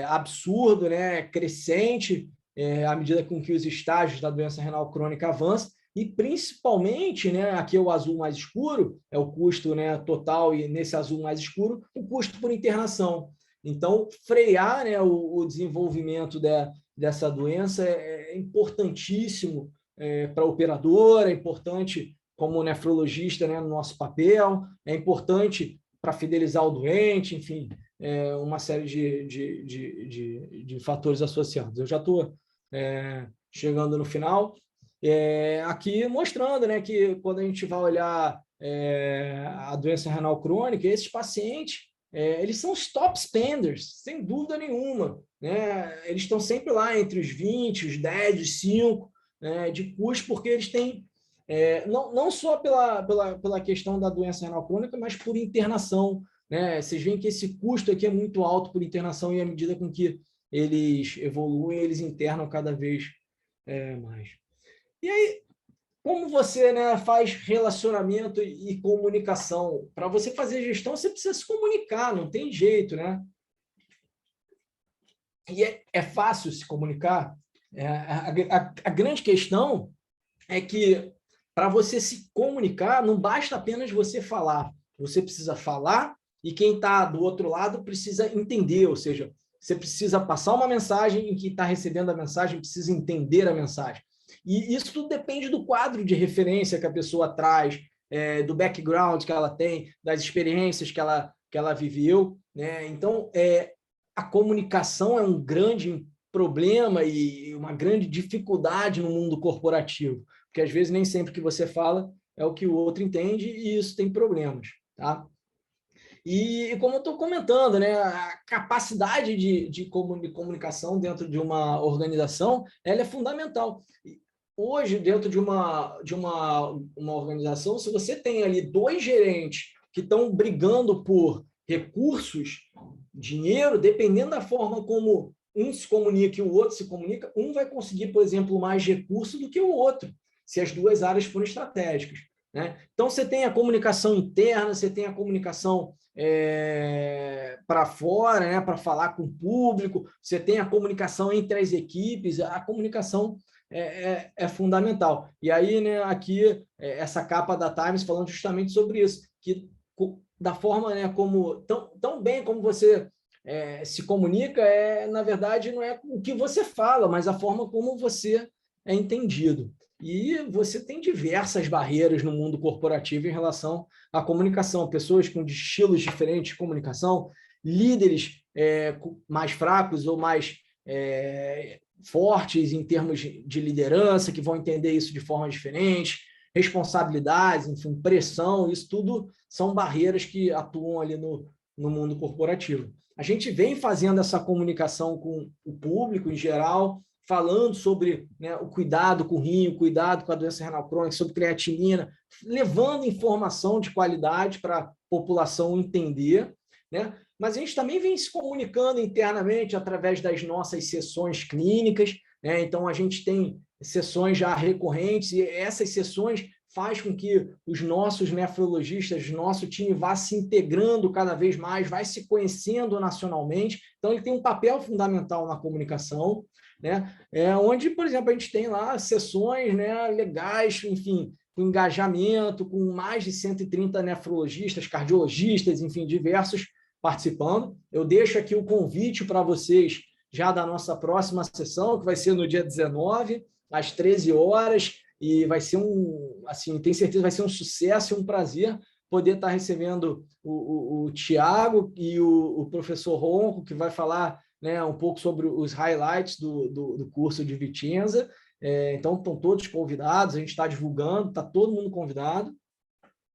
absurdo, né, crescente, à medida com que os estágios da doença renal crônica avançam, e principalmente, né, aqui é o azul mais escuro, é o custo, né, total, e nesse azul mais escuro, o custo por internação. Então, frear, né, o desenvolvimento dessa doença é importantíssimo para a operadora, é importante como nefrologista, né, no nosso papel, é importante para fidelizar o doente, enfim, uma série de fatores associados. Eu já estou chegando no final, aqui mostrando, né, que quando a gente vai olhar a doença renal crônica, esses pacientes, eles são os top spenders, sem dúvida nenhuma, né? Eles estão sempre lá entre os 20, os 10, os 5, né, de custo, porque eles têm não só pela questão da doença renal crônica, mas por internação, né? Vocês veem que esse custo aqui é muito alto por internação e à medida com que eles evoluem, eles internam cada vez mais. E aí, como você, né, faz relacionamento e comunicação? Para você fazer gestão, você precisa se comunicar, não tem jeito, né? E é fácil se comunicar. A grande questão é que para você se comunicar, não basta apenas você falar. Você precisa falar e quem está do outro lado precisa entender, ou seja, você precisa passar uma mensagem e quem está recebendo a mensagem precisa entender a mensagem. E isso tudo depende do quadro de referência que a pessoa traz, do background que ela tem, das experiências que ela viveu, né? Então, a comunicação é um grande problema e uma grande dificuldade no mundo corporativo, porque às vezes nem sempre que você fala é o que o outro entende e isso tem problemas, tá? E como eu estou comentando, né, a capacidade de comunicação dentro de uma organização, ela é fundamental. Hoje, dentro de uma organização, se você tem ali 2 gerentes que estão brigando por recursos, dinheiro, dependendo da forma como um se comunica e o outro se comunica, um vai conseguir, por exemplo, mais recurso do que o outro, se as 2 áreas forem estratégicas, né? Então, você tem a comunicação interna, você tem a comunicação para fora, né, para falar com o público, você tem a comunicação entre as equipes, a comunicação é fundamental. E aí, né, aqui, essa capa da Times falando justamente sobre isso, que da forma, né, como tão bem como você se comunica, na verdade, não é o que você fala, mas a forma como você é entendido. E você tem diversas barreiras no mundo corporativo em relação à comunicação, pessoas com estilos diferentes de comunicação, líderes mais fracos ou mais fortes em termos de liderança, que vão entender isso de forma diferente, responsabilidades, enfim, pressão, isso tudo são barreiras que atuam ali no mundo corporativo. A gente vem fazendo essa comunicação com o público em geral, falando sobre, né, o cuidado com o rim, o cuidado com a doença renal crônica, sobre creatinina, levando informação de qualidade para a população entender, né? Mas a gente também vem se comunicando internamente através das nossas sessões clínicas, né? Então, a gente tem sessões já recorrentes e essas sessões faz com que os nossos nefrologistas, nosso time vá se integrando cada vez mais, vai se conhecendo nacionalmente. Então, ele tem um papel fundamental na comunicação, né? Onde, por exemplo, a gente tem lá sessões, né, legais, enfim, com engajamento, com mais de 130 nefrologistas, cardiologistas, enfim, diversos participando. Eu deixo aqui o convite para vocês já da nossa próxima sessão, que vai ser no dia 19, às 13 horas, e vai ser assim, tenho certeza, vai ser um sucesso e um prazer poder estar recebendo o Thiago e o professor Ronco, que vai falar, né, um pouco sobre os highlights do curso de Vicenza. Então, estão todos convidados, a gente está divulgando, está todo mundo convidado.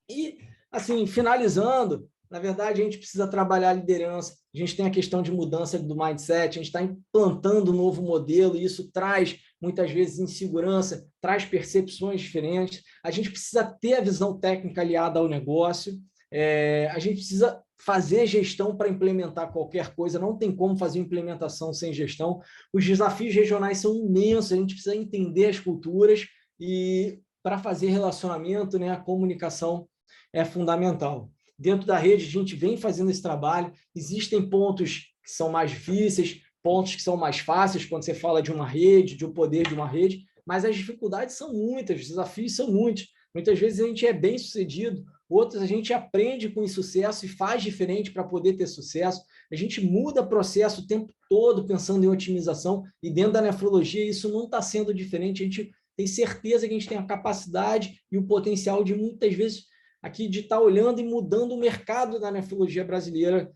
E, assim, finalizando, na verdade, a gente precisa trabalhar a liderança, a gente tem a questão de mudança do mindset, a gente está implantando um novo modelo e isso traz, muitas vezes, insegurança, traz percepções diferentes. A gente precisa ter a visão técnica aliada ao negócio, a gente precisa fazer gestão para implementar qualquer coisa, não tem como fazer implementação sem gestão. Os desafios regionais são imensos, a gente precisa entender as culturas e, para fazer relacionamento, né, a comunicação é fundamental. Dentro da rede, a gente vem fazendo esse trabalho, existem pontos que são mais difíceis, pontos que são mais fáceis quando você fala de uma rede, de um poder de uma rede, mas as dificuldades são muitas, os desafios são muitos. Muitas vezes a gente é bem sucedido, outras a gente aprende com insucesso e faz diferente para poder ter sucesso. A gente muda processo o tempo todo pensando em otimização e dentro da nefrologia isso não está sendo diferente. A gente tem certeza que a gente tem a capacidade e o potencial de muitas vezes aqui de estar olhando e mudando o mercado da nefrologia brasileira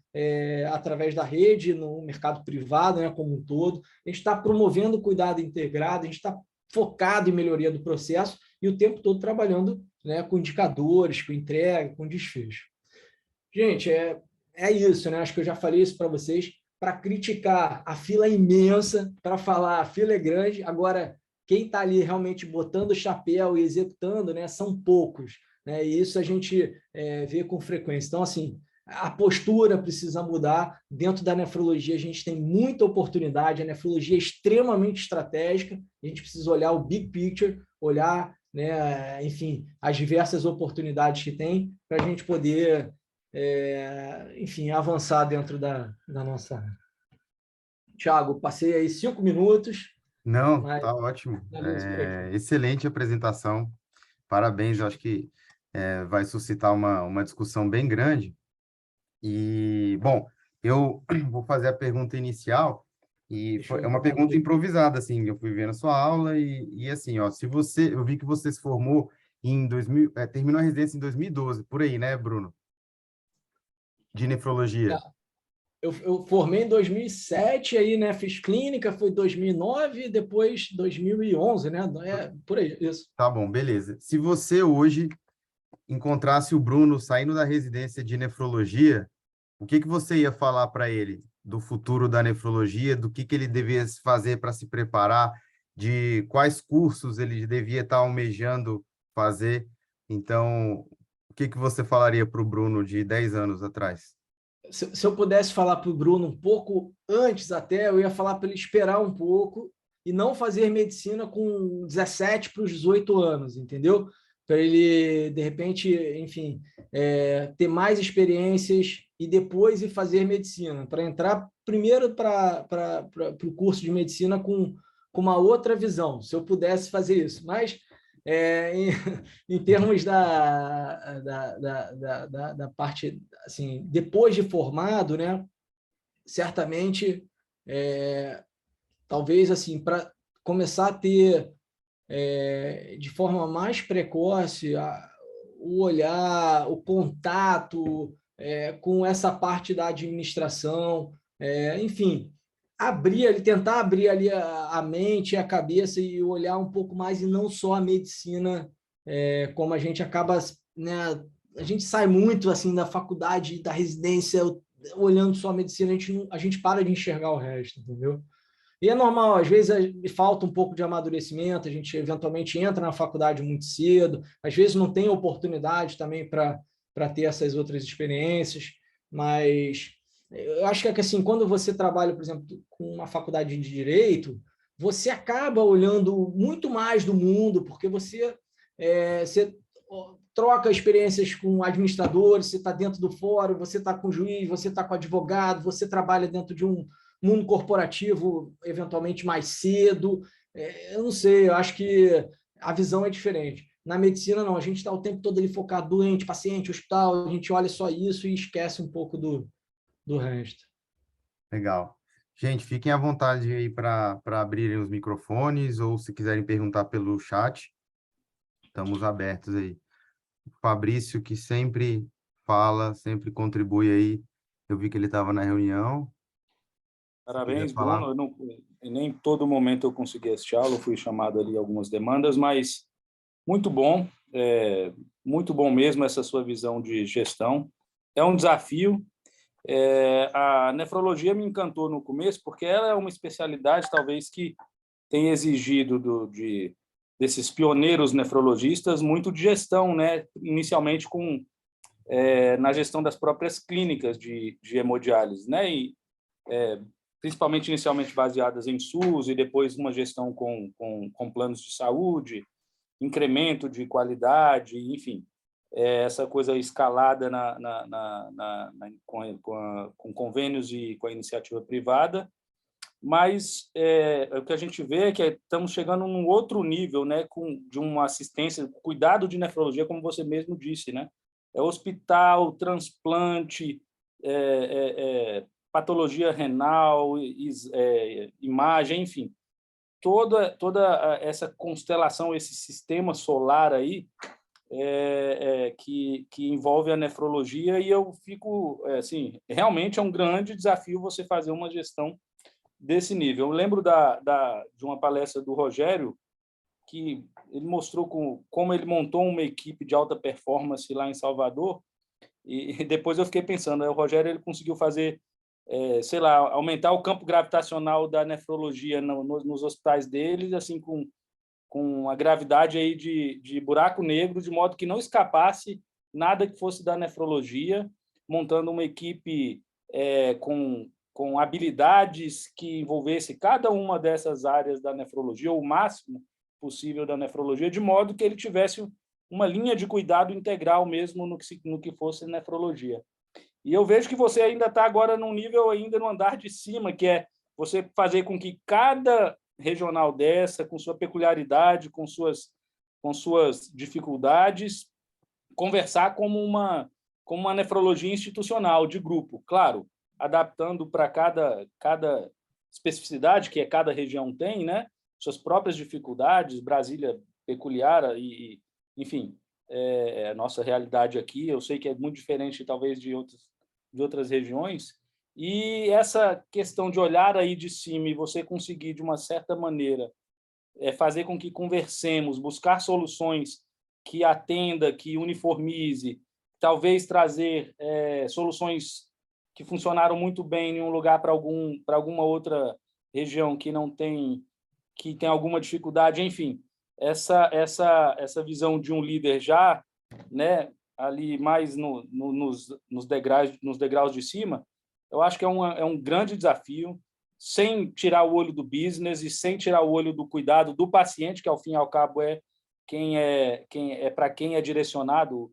através da rede, no mercado privado, né, como um todo. A gente está promovendo o cuidado integrado, a gente está focado em melhoria do processo e o tempo todo trabalhando, né, com indicadores, com entrega, com desfecho. Gente, é isso, né? Acho que eu já falei isso para vocês. Para criticar, a fila é imensa, para falar, a fila é grande. Agora, quem está ali realmente botando o chapéu e executando, né, são poucos. Né? E isso a gente vê com frequência. Então, assim, a postura precisa mudar. Dentro da nefrologia, a gente tem muita oportunidade. A nefrologia é extremamente estratégica. A gente precisa olhar o big picture, olhar, né, enfim, as diversas oportunidades que tem para a gente poder, enfim, avançar dentro da nossa área. Thiago, passei aí 5 minutos. Não, Mas tá ótimo. finalizo por aqui. Excelente apresentação. Parabéns, eu acho que vai suscitar uma discussão bem grande. E, bom, eu vou fazer a pergunta inicial, e Deixa eu é uma entrar pergunta aqui. improvisada, assim, eu fui vendo a sua aula e assim, ó, eu vi que você se formou em 2000, terminou a residência em 2012, por aí, né, Bruno? De nefrologia. Eu formei em 2007, aí, né, fiz clínica, foi 2009, depois 2011, né? Por aí, isso. Tá bom, beleza. Se você hoje encontrasse o Bruno saindo da residência de nefrologia, o que que você ia falar para ele do futuro da nefrologia, do que ele devia fazer para se preparar, de quais cursos ele devia estar almejando fazer? Então, o que que você falaria para o Bruno de 10 anos atrás? Se eu pudesse falar para o Bruno um pouco antes até, eu ia falar para ele esperar um pouco e não fazer medicina com 17 para os 18 anos, entendeu? Para ele, de repente, enfim, ter mais experiências e depois ir fazer medicina, para entrar primeiro para o curso de medicina com uma outra visão, se eu pudesse fazer isso. Mas, em, em termos da parte, assim, depois de formado, né, certamente, talvez, assim, para começar a ter de forma mais precoce o olhar, o contato com essa parte da administração, enfim, tentar abrir ali a mente, a cabeça e olhar um pouco mais e não só a medicina, como a gente acaba, né, a gente sai muito assim da faculdade, da residência, olhando só a medicina, a gente para de enxergar o resto, entendeu? E é normal, às vezes falta um pouco de amadurecimento, a gente eventualmente entra na faculdade muito cedo, às vezes não tem oportunidade também para ter essas outras experiências, mas eu acho que assim, quando você trabalha, por exemplo, com uma faculdade de direito, você acaba olhando muito mais do mundo, porque você troca experiências com administradores, você está dentro do fórum, você está com juiz, você está com advogado, você trabalha dentro de um mundo corporativo eventualmente mais cedo. Eu não sei, eu acho que a visão é diferente. Na medicina, não, a gente está o tempo todo ali focado, doente, paciente, hospital, a gente olha só isso e esquece um pouco do resto. Legal. Gente, fiquem à vontade aí para abrirem os microfones ou se quiserem perguntar pelo chat, estamos abertos aí. Fabrício, que sempre fala, sempre contribui aí. Eu vi que ele estava na reunião. Se quiser Parabéns, falar. Bruno. Nem todo momento eu consegui assistir a aula, eu fui chamado ali a algumas demandas, mas muito bom, muito bom mesmo essa sua visão de gestão. É um desafio. A nefrologia me encantou no começo, porque ela é uma especialidade, talvez, que tem exigido desses pioneiros nefrologistas muito de gestão, né? Inicialmente na gestão das próprias clínicas de hemodiálise, né? E, principalmente inicialmente baseadas em SUS e depois uma gestão com planos de saúde, incremento de qualidade, enfim, essa coisa escalada com convênios e com a iniciativa privada, mas o que a gente vê é que estamos chegando num outro nível, né, de uma assistência, cuidado de nefrologia, como você mesmo disse, né? É hospital, transplante, patologia renal, imagem, enfim, toda essa constelação, esse sistema solar aí, que envolve a nefrologia, e eu fico, assim, realmente é um grande desafio você fazer uma gestão desse nível. Eu lembro de uma palestra do Rogério, que ele mostrou como ele montou uma equipe de alta performance lá em Salvador, e depois eu fiquei pensando, o Rogério ele conseguiu fazer, sei lá, aumentar o campo gravitacional da nefrologia nos hospitais deles, assim, com a gravidade aí de buraco negro, de modo que não escapasse nada que fosse da nefrologia, montando uma equipe com habilidades que envolvesse cada uma dessas áreas da nefrologia, ou o máximo possível da nefrologia, de modo que ele tivesse uma linha de cuidado integral mesmo no que fosse nefrologia. E eu vejo que você ainda está agora num nível, ainda no andar de cima, que é você fazer com que cada regional dessa, com sua peculiaridade, com suas dificuldades, conversar como uma nefrologia institucional, de grupo, claro, adaptando para cada especificidade que cada região tem, né? Suas próprias dificuldades, Brasília peculiar e enfim, a nossa realidade aqui, eu sei que é muito diferente talvez de outras regiões, e essa questão de olhar aí de cima e você conseguir, de uma certa maneira, fazer com que conversemos, buscar soluções que atenda, que uniformize, talvez trazer soluções que funcionaram muito bem em um lugar para alguma outra região que tem alguma dificuldade, enfim, essa visão de um líder já, né, ali mais nos degraus de cima, eu acho que é um grande desafio, sem tirar o olho do business e sem tirar o olho do cuidado do paciente, que ao fim e ao cabo para quem é direcionado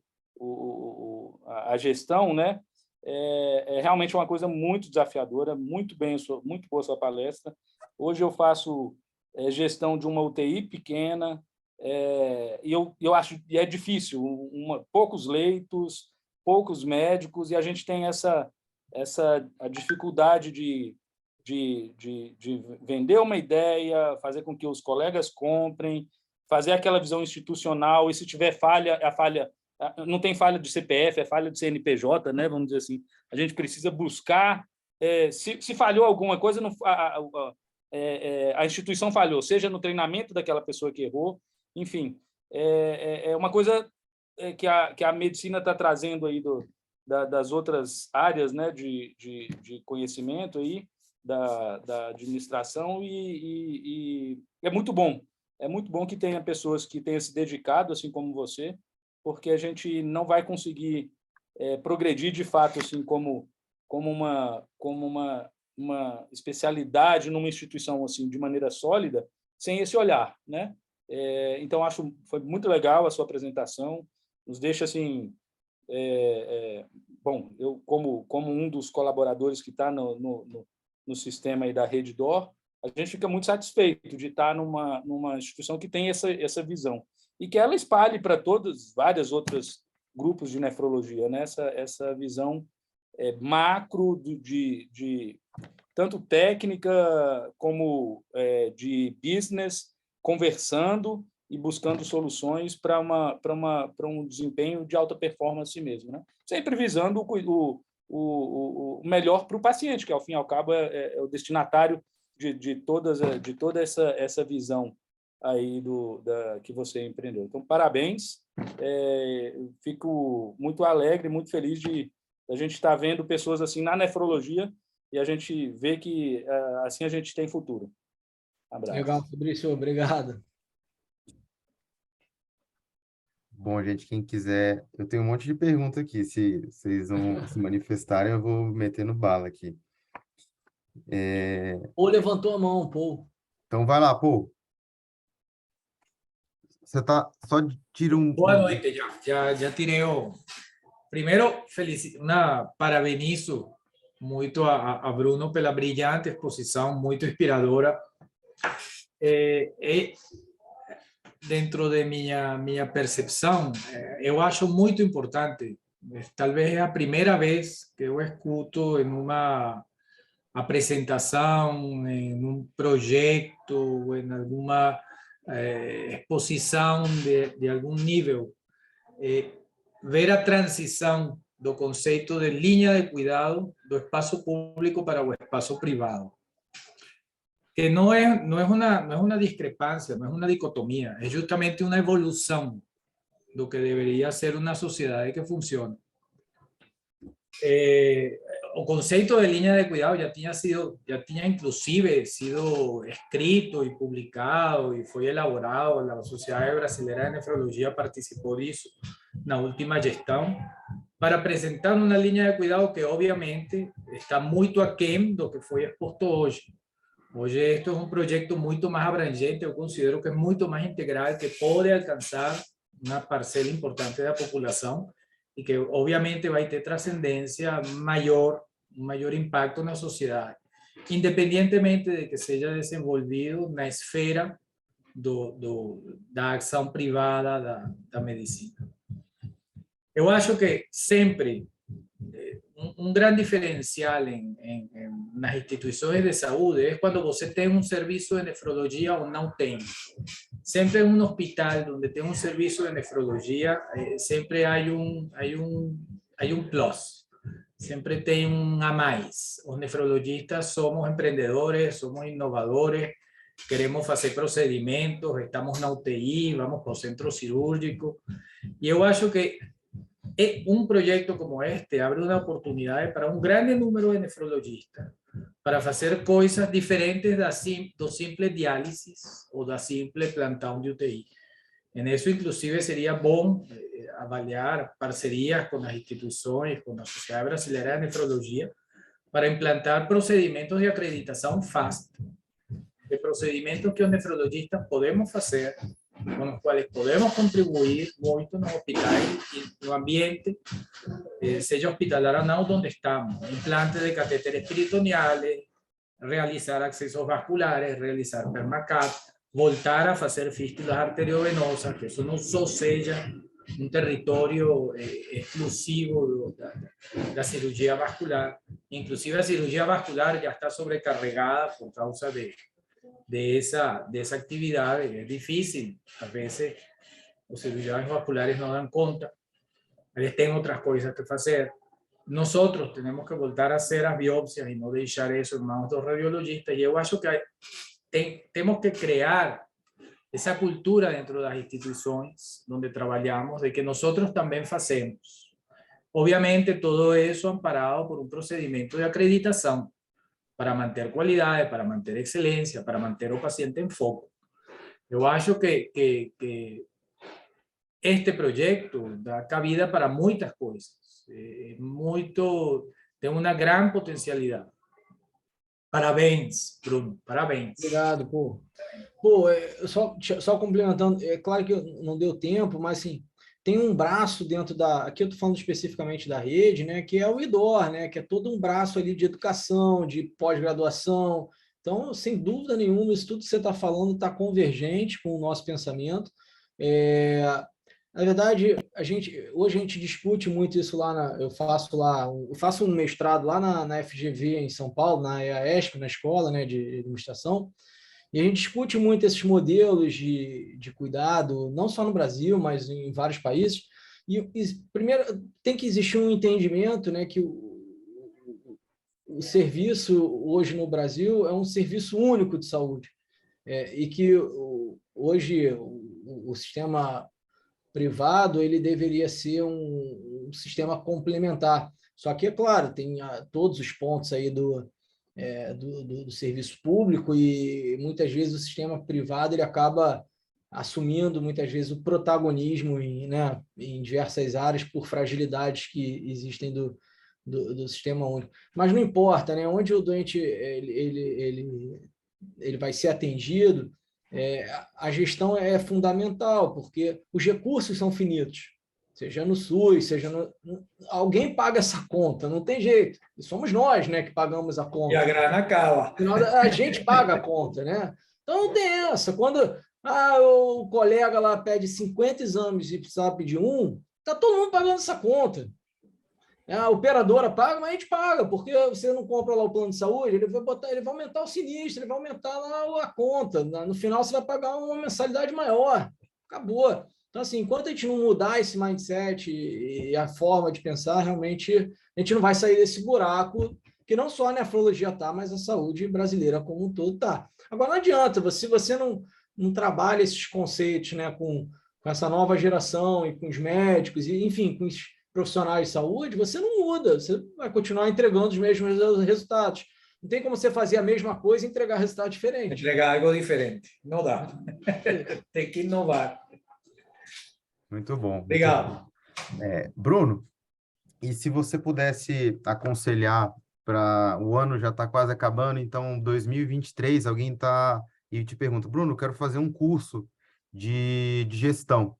a gestão, né? É realmente uma coisa muito desafiadora, muito boa sua palestra. Hoje eu faço gestão de uma UTI pequena, e eu acho que é difícil, poucos leitos, poucos médicos, e a gente tem a dificuldade de vender uma ideia, fazer com que os colegas comprem, fazer aquela visão institucional, e se tiver falha, a falha não tem falha de CPF, é falha de CNPJ, né? Vamos dizer assim, a gente precisa buscar, se falhou alguma coisa, a instituição falhou, seja no treinamento daquela pessoa que errou, enfim, é uma coisa que a medicina está trazendo aí das outras áreas, né, de conhecimento aí, da administração, e é muito bom que tenha pessoas que tenham se dedicado, assim como você, porque a gente não vai conseguir progredir de fato, assim, como uma especialidade numa instituição assim de maneira sólida, sem esse olhar, né? Então foi muito legal a sua apresentação, nos deixa assim, bom, eu como um dos colaboradores que está no sistema aí da Rede DOR, a gente fica muito satisfeito de estar numa instituição que tem essa visão e que ela espalhe para várias outras grupos de nefrologia, né? Essa visão macro de tanto técnica como de business, conversando e buscando soluções para um desempenho de alta performance mesmo, né? Sempre visando o melhor para o paciente, que ao fim e ao cabo é o destinatário de toda essa visão aí que você empreendeu. Então, parabéns. Fico muito alegre, muito feliz de a gente estar vendo pessoas assim na nefrologia e a gente vê que assim a gente tem futuro. Abraço. Legal, Fabrício, obrigado. Bom, gente, quem quiser, eu tenho um monte de pergunta aqui. Se vocês vão se manifestarem, eu vou metendo bala aqui. Ou levantou a mão, pô. Então, vai lá, pô. Você tá só tira um. Boa noite, já tirei o. Primeiro, parabenizo muito a Bruno pela brilhante exposição, muito inspiradora. Dentro de minha percepção, eu acho muito importante. Talvez é a primeira vez que eu escuto em uma apresentação, em um projeto, em alguma exposição de algum nível, ver a transição do conceito de linha de cuidado do espaço público para o espaço privado. Que não é uma discrepância, não é uma dicotomia, é justamente uma evolução do que deveria ser uma sociedade que funcione. O conceito de linha de cuidado já tinha inclusive sido escrito e publicado e foi elaborado. A Sociedade Brasileira de Nefrologia participou disso na última gestão, para apresentar uma linha de cuidado que obviamente está muito aquém do que foi exposto hoje. Hoje esto é um projeto muito mais abrangente, eu considero que é muito mais integral, que pode alcançar uma parcela importante da população e que obviamente vai ter transcendência maior, um maior impacto na sociedade, independentemente de que seja desenvolvido na esfera da ação privada da medicina. Eu acho que sempre um grande diferencial nas instituições de saúde é quando você tem um serviço de nefrologia ou não tem. Sempre em um hospital onde tem um serviço de nefrologia, sempre há um plus. Sempre tem um a mais. Os nefrologistas somos empreendedores, somos inovadores, queremos fazer procedimentos, estamos na UTI, vamos para o centro cirúrgico. E eu acho que un proyecto como este abre una oportunidad para un grande número de nefrologistas para hacer cosas diferentes do simple diálisis o da simple plantão de UTI. En eso inclusive sería bom avaliar parcerias con las instituciones, con la Sociedad Brasileira de Nefrologia, para implantar procedimentos de acreditación FAST, de procedimentos que los nefrologistas podemos hacer, con los cuales podemos contribuir mucho en los hospitales y en el ambiente, sea hospitalar o no, donde estamos. Implante de catéteres peritoneales, realizar accesos vasculares, realizar permacat, voltar a hacer fístulas arteriovenosas, que eso no só seja un territorio exclusivo de la cirugía vascular. Inclusive la cirugía vascular ya está sobrecarregada por causa de esa actividad. Es difícil, a veces los cirujanos vasculares no dan cuenta, ellos tienen otras cosas que hacer. Nosotros tenemos que voltar a hacer las biopsias y no dejar eso en manos de los radiologistas. Y yo acho que tenemos que crear esa cultura dentro de las instituciones donde trabajamos, de que nosotros también hacemos. Obviamente todo eso amparado por un procedimiento de acreditación, para manter qualidade, para manter excelência, para manter o paciente em foco. Eu acho que este projeto dá cabida para muitas coisas. Tem uma grande potencialidade. Parabéns, Bruno, parabéns. Obrigado, pô. Pô, só complementando, é claro que não deu tempo, mas assim, tem um braço dentro aqui eu estou falando especificamente da rede, né, que é o IDOR, né, que é todo um braço ali de educação, de pós-graduação. Então, sem dúvida nenhuma, isso tudo que você está falando está convergente com o nosso pensamento. Na verdade, hoje a gente discute muito isso lá, eu faço um mestrado lá na FGV em São Paulo, na EAESP, na escola, né, de administração. E a gente discute muito esses modelos de cuidado, não só no Brasil, mas em vários países. E primeiro, tem que existir um entendimento, né, que o serviço hoje no Brasil é um serviço único de saúde. E que hoje o sistema privado ele deveria ser um sistema complementar. Só que, é claro, tem todos os pontos aí do serviço público e muitas vezes o sistema privado ele acaba assumindo muitas vezes o protagonismo em diversas áreas por fragilidades que existem do sistema único. Mas não importa, né? Onde o doente ele vai ser atendido, a gestão é fundamental, porque os recursos são finitos, seja no SUS, alguém paga essa conta, não tem jeito. E somos nós, né, que pagamos a conta. E a grana acaba. Afinal, a gente paga a conta, né? Então não tem essa. Quando o colega lá pede 50 exames e precisava pedir um, está todo mundo pagando essa conta. A operadora paga, mas a gente paga, porque você não compra lá o plano de saúde, ele vai aumentar o sinistro, ele vai aumentar lá a conta. No final, você vai pagar uma mensalidade maior. Acabou. Então, assim, enquanto a gente não mudar esse mindset e a forma de pensar, realmente a gente não vai sair desse buraco que não só a nefrologia está, mas a saúde brasileira como um todo está. Agora, não adianta, se você não trabalha esses conceitos, né, com essa nova geração e com os médicos, e enfim, com os profissionais de saúde, você não muda, você vai continuar entregando os mesmos resultados. Não tem como você fazer a mesma coisa e entregar resultado diferente. Entregar algo diferente. Não dá. Tem que inovar. Muito bom. Obrigado. Bruno, e se você pudesse aconselhar para o ano já está quase acabando, então 2023, alguém está e te pergunta, Bruno, eu quero fazer um curso de gestão.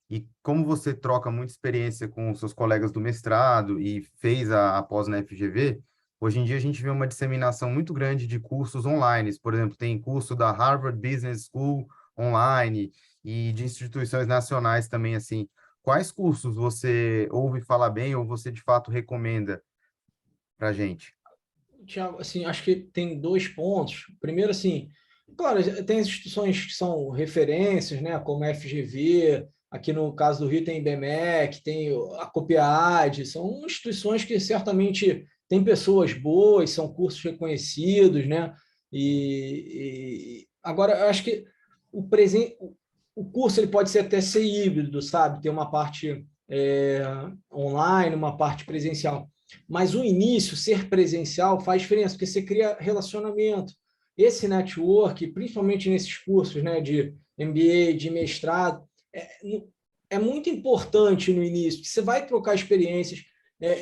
E como você troca muita experiência com seus colegas do mestrado e fez a pós na FGV, hoje em dia a gente vê uma disseminação muito grande de cursos online. Por exemplo, tem curso da Harvard Business School online e de instituições nacionais também, assim. Quais cursos você ouve falar bem ou você, de fato, recomenda para a gente? Tiago, assim, acho que tem 2 pontos. Primeiro, assim, claro, tem instituições que são referências, né, como a FGV, aqui no caso do Rio tem IBMEC, tem a COPEAD, são instituições que certamente têm pessoas boas, são cursos reconhecidos, né? Agora, eu acho que o curso ele pode até ser híbrido, sabe? Ter uma parte online, uma parte presencial. Mas o início, ser presencial, faz diferença, porque você cria relacionamento. Esse network, principalmente nesses cursos, né, de MBA, de mestrado, é muito importante no início, porque você vai trocar experiências.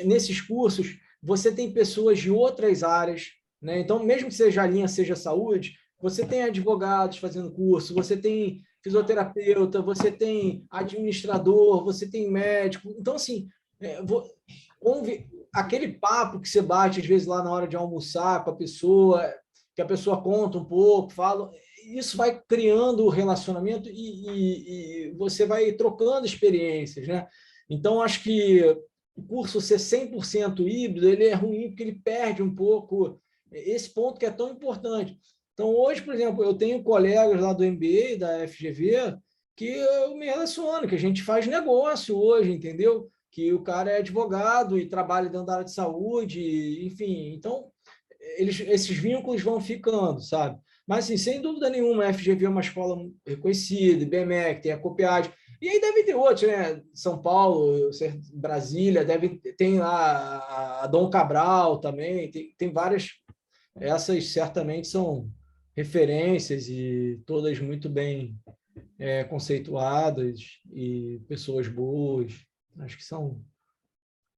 Nesses cursos, você tem pessoas de outras áreas, né? Então, mesmo que seja a linha, seja saúde, você tem advogados fazendo curso, você tem fisioterapeuta, você tem administrador, você tem médico. Então, assim, aquele papo que você bate, às vezes, lá na hora de almoçar com a pessoa, que a pessoa conta um pouco, fala, isso vai criando o relacionamento e você vai trocando experiências, né? Então, acho que o curso ser 100% híbrido, ele é ruim porque ele perde um pouco esse ponto que é tão importante. Então, hoje, por exemplo, eu tenho colegas lá do MBA, da FGV, que eu me relaciono, que a gente faz negócio hoje, entendeu? Que o cara é advogado e trabalha dentro da área de saúde, enfim. Então, esses vínculos vão ficando, sabe? Mas, assim, sem dúvida nenhuma, a FGV é uma escola reconhecida, IBMEC, tem a COPEAD, e aí deve ter outros, né? São Paulo, Brasília, tem lá a Dom Cabral também, tem várias. Essas certamente são referências e todas muito bem conceituadas e pessoas boas. Acho que são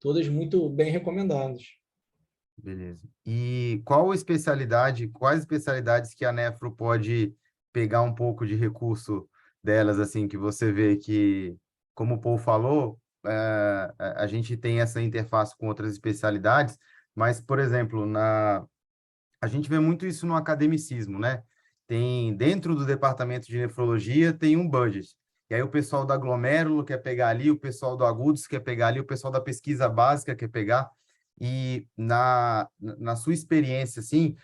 todas muito bem recomendadas. Beleza. E quais especialidades que a Nefro pode pegar um pouco de recurso delas, assim, que você vê que, como o Paul falou, a gente tem essa interface com outras especialidades, mas, por exemplo, a gente vê muito isso no academicismo, né? Dentro do departamento de nefrologia, tem um budget. E aí o pessoal da glomérulo quer pegar ali, o pessoal do agudos quer pegar ali, o pessoal da pesquisa básica quer pegar. E na sua experiência, assim,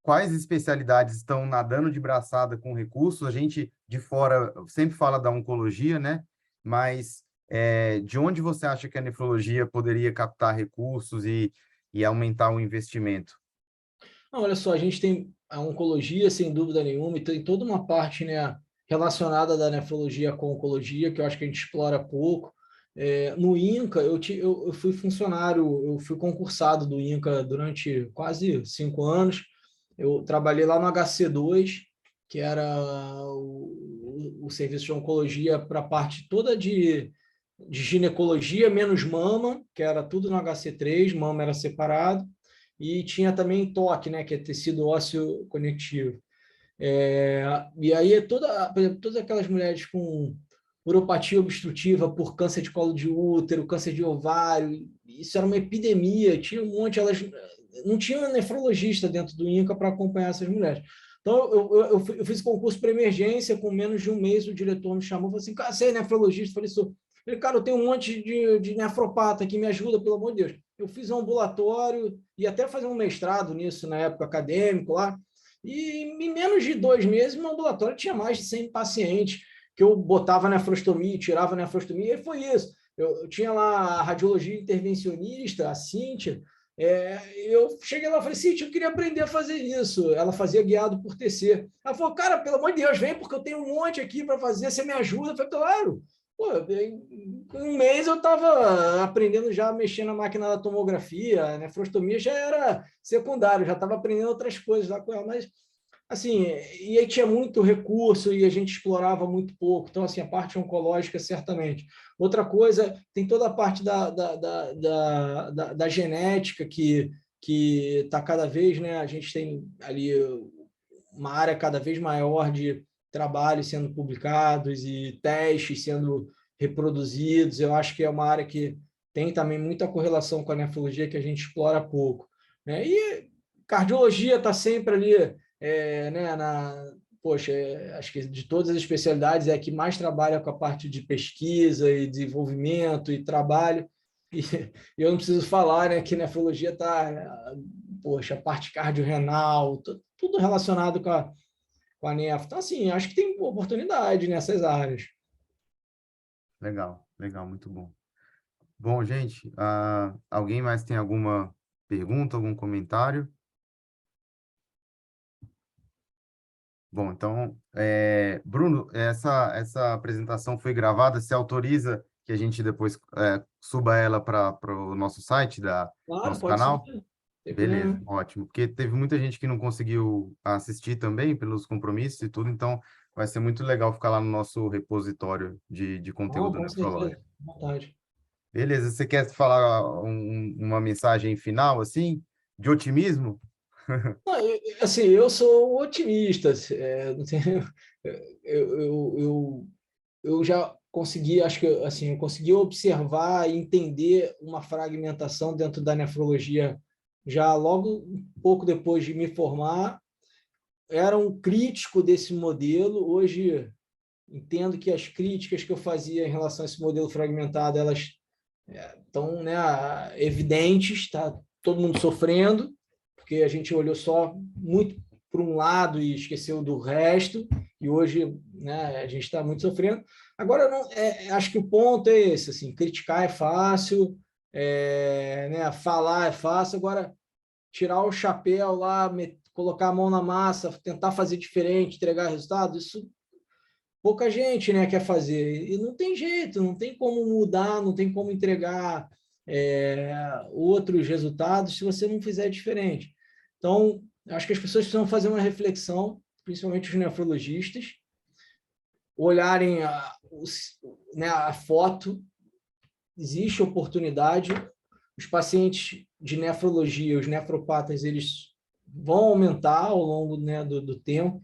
quais especialidades estão nadando de braçada com recursos? A gente de fora sempre fala da oncologia, né? Mas de onde você acha que a nefrologia poderia captar recursos e aumentar o investimento? Não, olha só, a gente tem a oncologia, sem dúvida nenhuma, e tem toda uma parte, né, relacionada da nefrologia com a oncologia, que eu acho que a gente explora pouco. No INCA, eu fui funcionário, eu fui concursado do INCA durante quase 5 anos. Eu trabalhei lá no HC2, que era o serviço de oncologia para a parte toda de ginecologia, menos mama, que era tudo no HC3, mama era separado, e tinha também TOC, né, que é tecido ósseo conectivo. E aí, por exemplo, todas aquelas mulheres com uropatia obstrutiva por câncer de colo de útero, câncer de ovário, isso era uma epidemia, tinha um monte, elas não tinha um nefrologista dentro do INCA para acompanhar essas mulheres. Então, eu fiz concurso para emergência, com menos de um mês, o diretor me chamou e falou assim, cara, você é nefrologista? Eu falei, sou. Ele, cara, eu tenho um monte de nefropata aqui, me ajuda, pelo amor de Deus. Eu fiz um ambulatório e até fazer um mestrado nisso na época acadêmico lá, e em menos de 2 meses, meu ambulatório tinha mais de 100 pacientes, que eu botava nefrostomia, tirava nefrostomia, e foi isso. Eu tinha lá a radiologia intervencionista, a Cíntia, eu cheguei lá e falei, Cíntia, eu queria aprender a fazer isso. Ela fazia guiado por TC. Ela falou, cara, pelo amor de Deus, vem, porque eu tenho um monte aqui para fazer, você me ajuda? Eu falei, claro. Pô, em um mês eu estava aprendendo já a mexer na máquina da tomografia, a nefrostomia já era secundário, já estava aprendendo outras coisas lá com ela, mas assim, e aí tinha muito recurso e a gente explorava muito pouco, então assim, a parte oncológica certamente. Outra coisa, tem toda a parte da genética que está cada vez, né, a gente tem ali uma área cada vez maior de trabalhos sendo publicados e testes sendo reproduzidos. Eu acho que é uma área que tem também muita correlação com a nefrologia que a gente explora pouco, né? E cardiologia está sempre ali, né, poxa, acho que de todas as especialidades é a que mais trabalha com a parte de pesquisa e desenvolvimento e trabalho. E eu não preciso falar, né, que nefrologia está, poxa, a parte cardiorrenal, tudo relacionado com a nefro. Então, assim, acho que tem oportunidade nessas áreas. Legal, legal, muito bom. Bom, gente, alguém mais tem alguma pergunta, algum comentário? Bom, então, Bruno, essa apresentação foi gravada, se autoriza que a gente depois suba ela para o nosso site, Claro, nosso pode sim. canal? Tem Beleza, problema. ótimo. Porque teve muita gente que não conseguiu assistir também, pelos compromissos e tudo, então vai ser muito legal ficar lá no nosso repositório de Não, conteúdo com certeza. nefrológico. À vontade. Beleza, você quer falar uma mensagem final, assim, de otimismo? Não, assim, eu sou otimista. Não tenho, eu já consegui, acho que assim, eu consegui observar e entender uma fragmentação dentro da nefrologia já logo um pouco depois de me formar. Era um crítico desse modelo. Hoje entendo que as críticas que eu fazia em relação a esse modelo fragmentado, elas estão, né, evidentes, está todo mundo sofrendo, porque a gente olhou só muito para um lado e esqueceu do resto, e hoje, né, a gente está muito sofrendo. Agora, não, acho que o ponto é esse, assim, criticar é fácil, né, falar é fácil, agora tirar o chapéu lá, colocar a mão na massa, tentar fazer diferente, entregar resultado, isso pouca gente, né, quer fazer. E não tem jeito, não tem como mudar, não tem como entregar outros resultados se você não fizer diferente. Então, acho que as pessoas precisam fazer uma reflexão, principalmente os nefrologistas, olharem né, a foto, existe oportunidade, os pacientes de nefrologia, os nefropatas, eles vão aumentar ao longo, né, do tempo,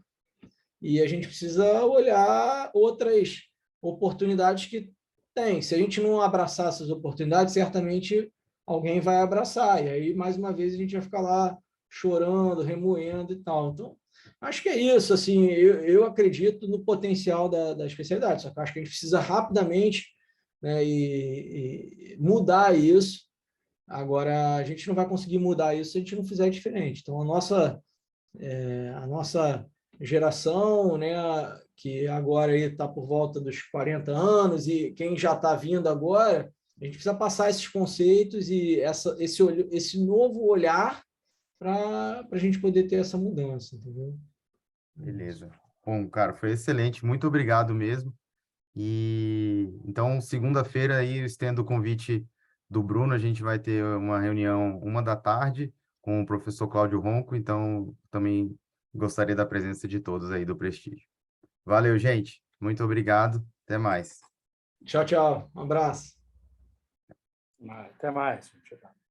e a gente precisa olhar outras oportunidades que tem. Se a gente não abraçar essas oportunidades, certamente alguém vai abraçar. E aí, mais uma vez, a gente vai ficar lá chorando, remoendo e tal. Então, acho que é isso. Assim, eu acredito no potencial da especialidade, só que acho que a gente precisa rapidamente, né, e mudar isso. Agora, a gente não vai conseguir mudar isso se a gente não fizer diferente. Então, a nossa A nossa geração, né, que agora está por volta dos 40 anos, e quem já está vindo agora, a gente precisa passar esses conceitos e esse novo olhar para a gente poder ter essa mudança, entendeu? Beleza. Bom, cara, foi excelente. Muito obrigado mesmo. E então, segunda-feira aí eu estendo o convite do Bruno. A gente vai ter uma reunião 1 da tarde com o professor Cláudio Ronco. Então, também gostaria da presença de todos aí do Prestígio. Valeu, gente. Muito obrigado. Até mais. Tchau, tchau. Um abraço. Até mais. Tchau.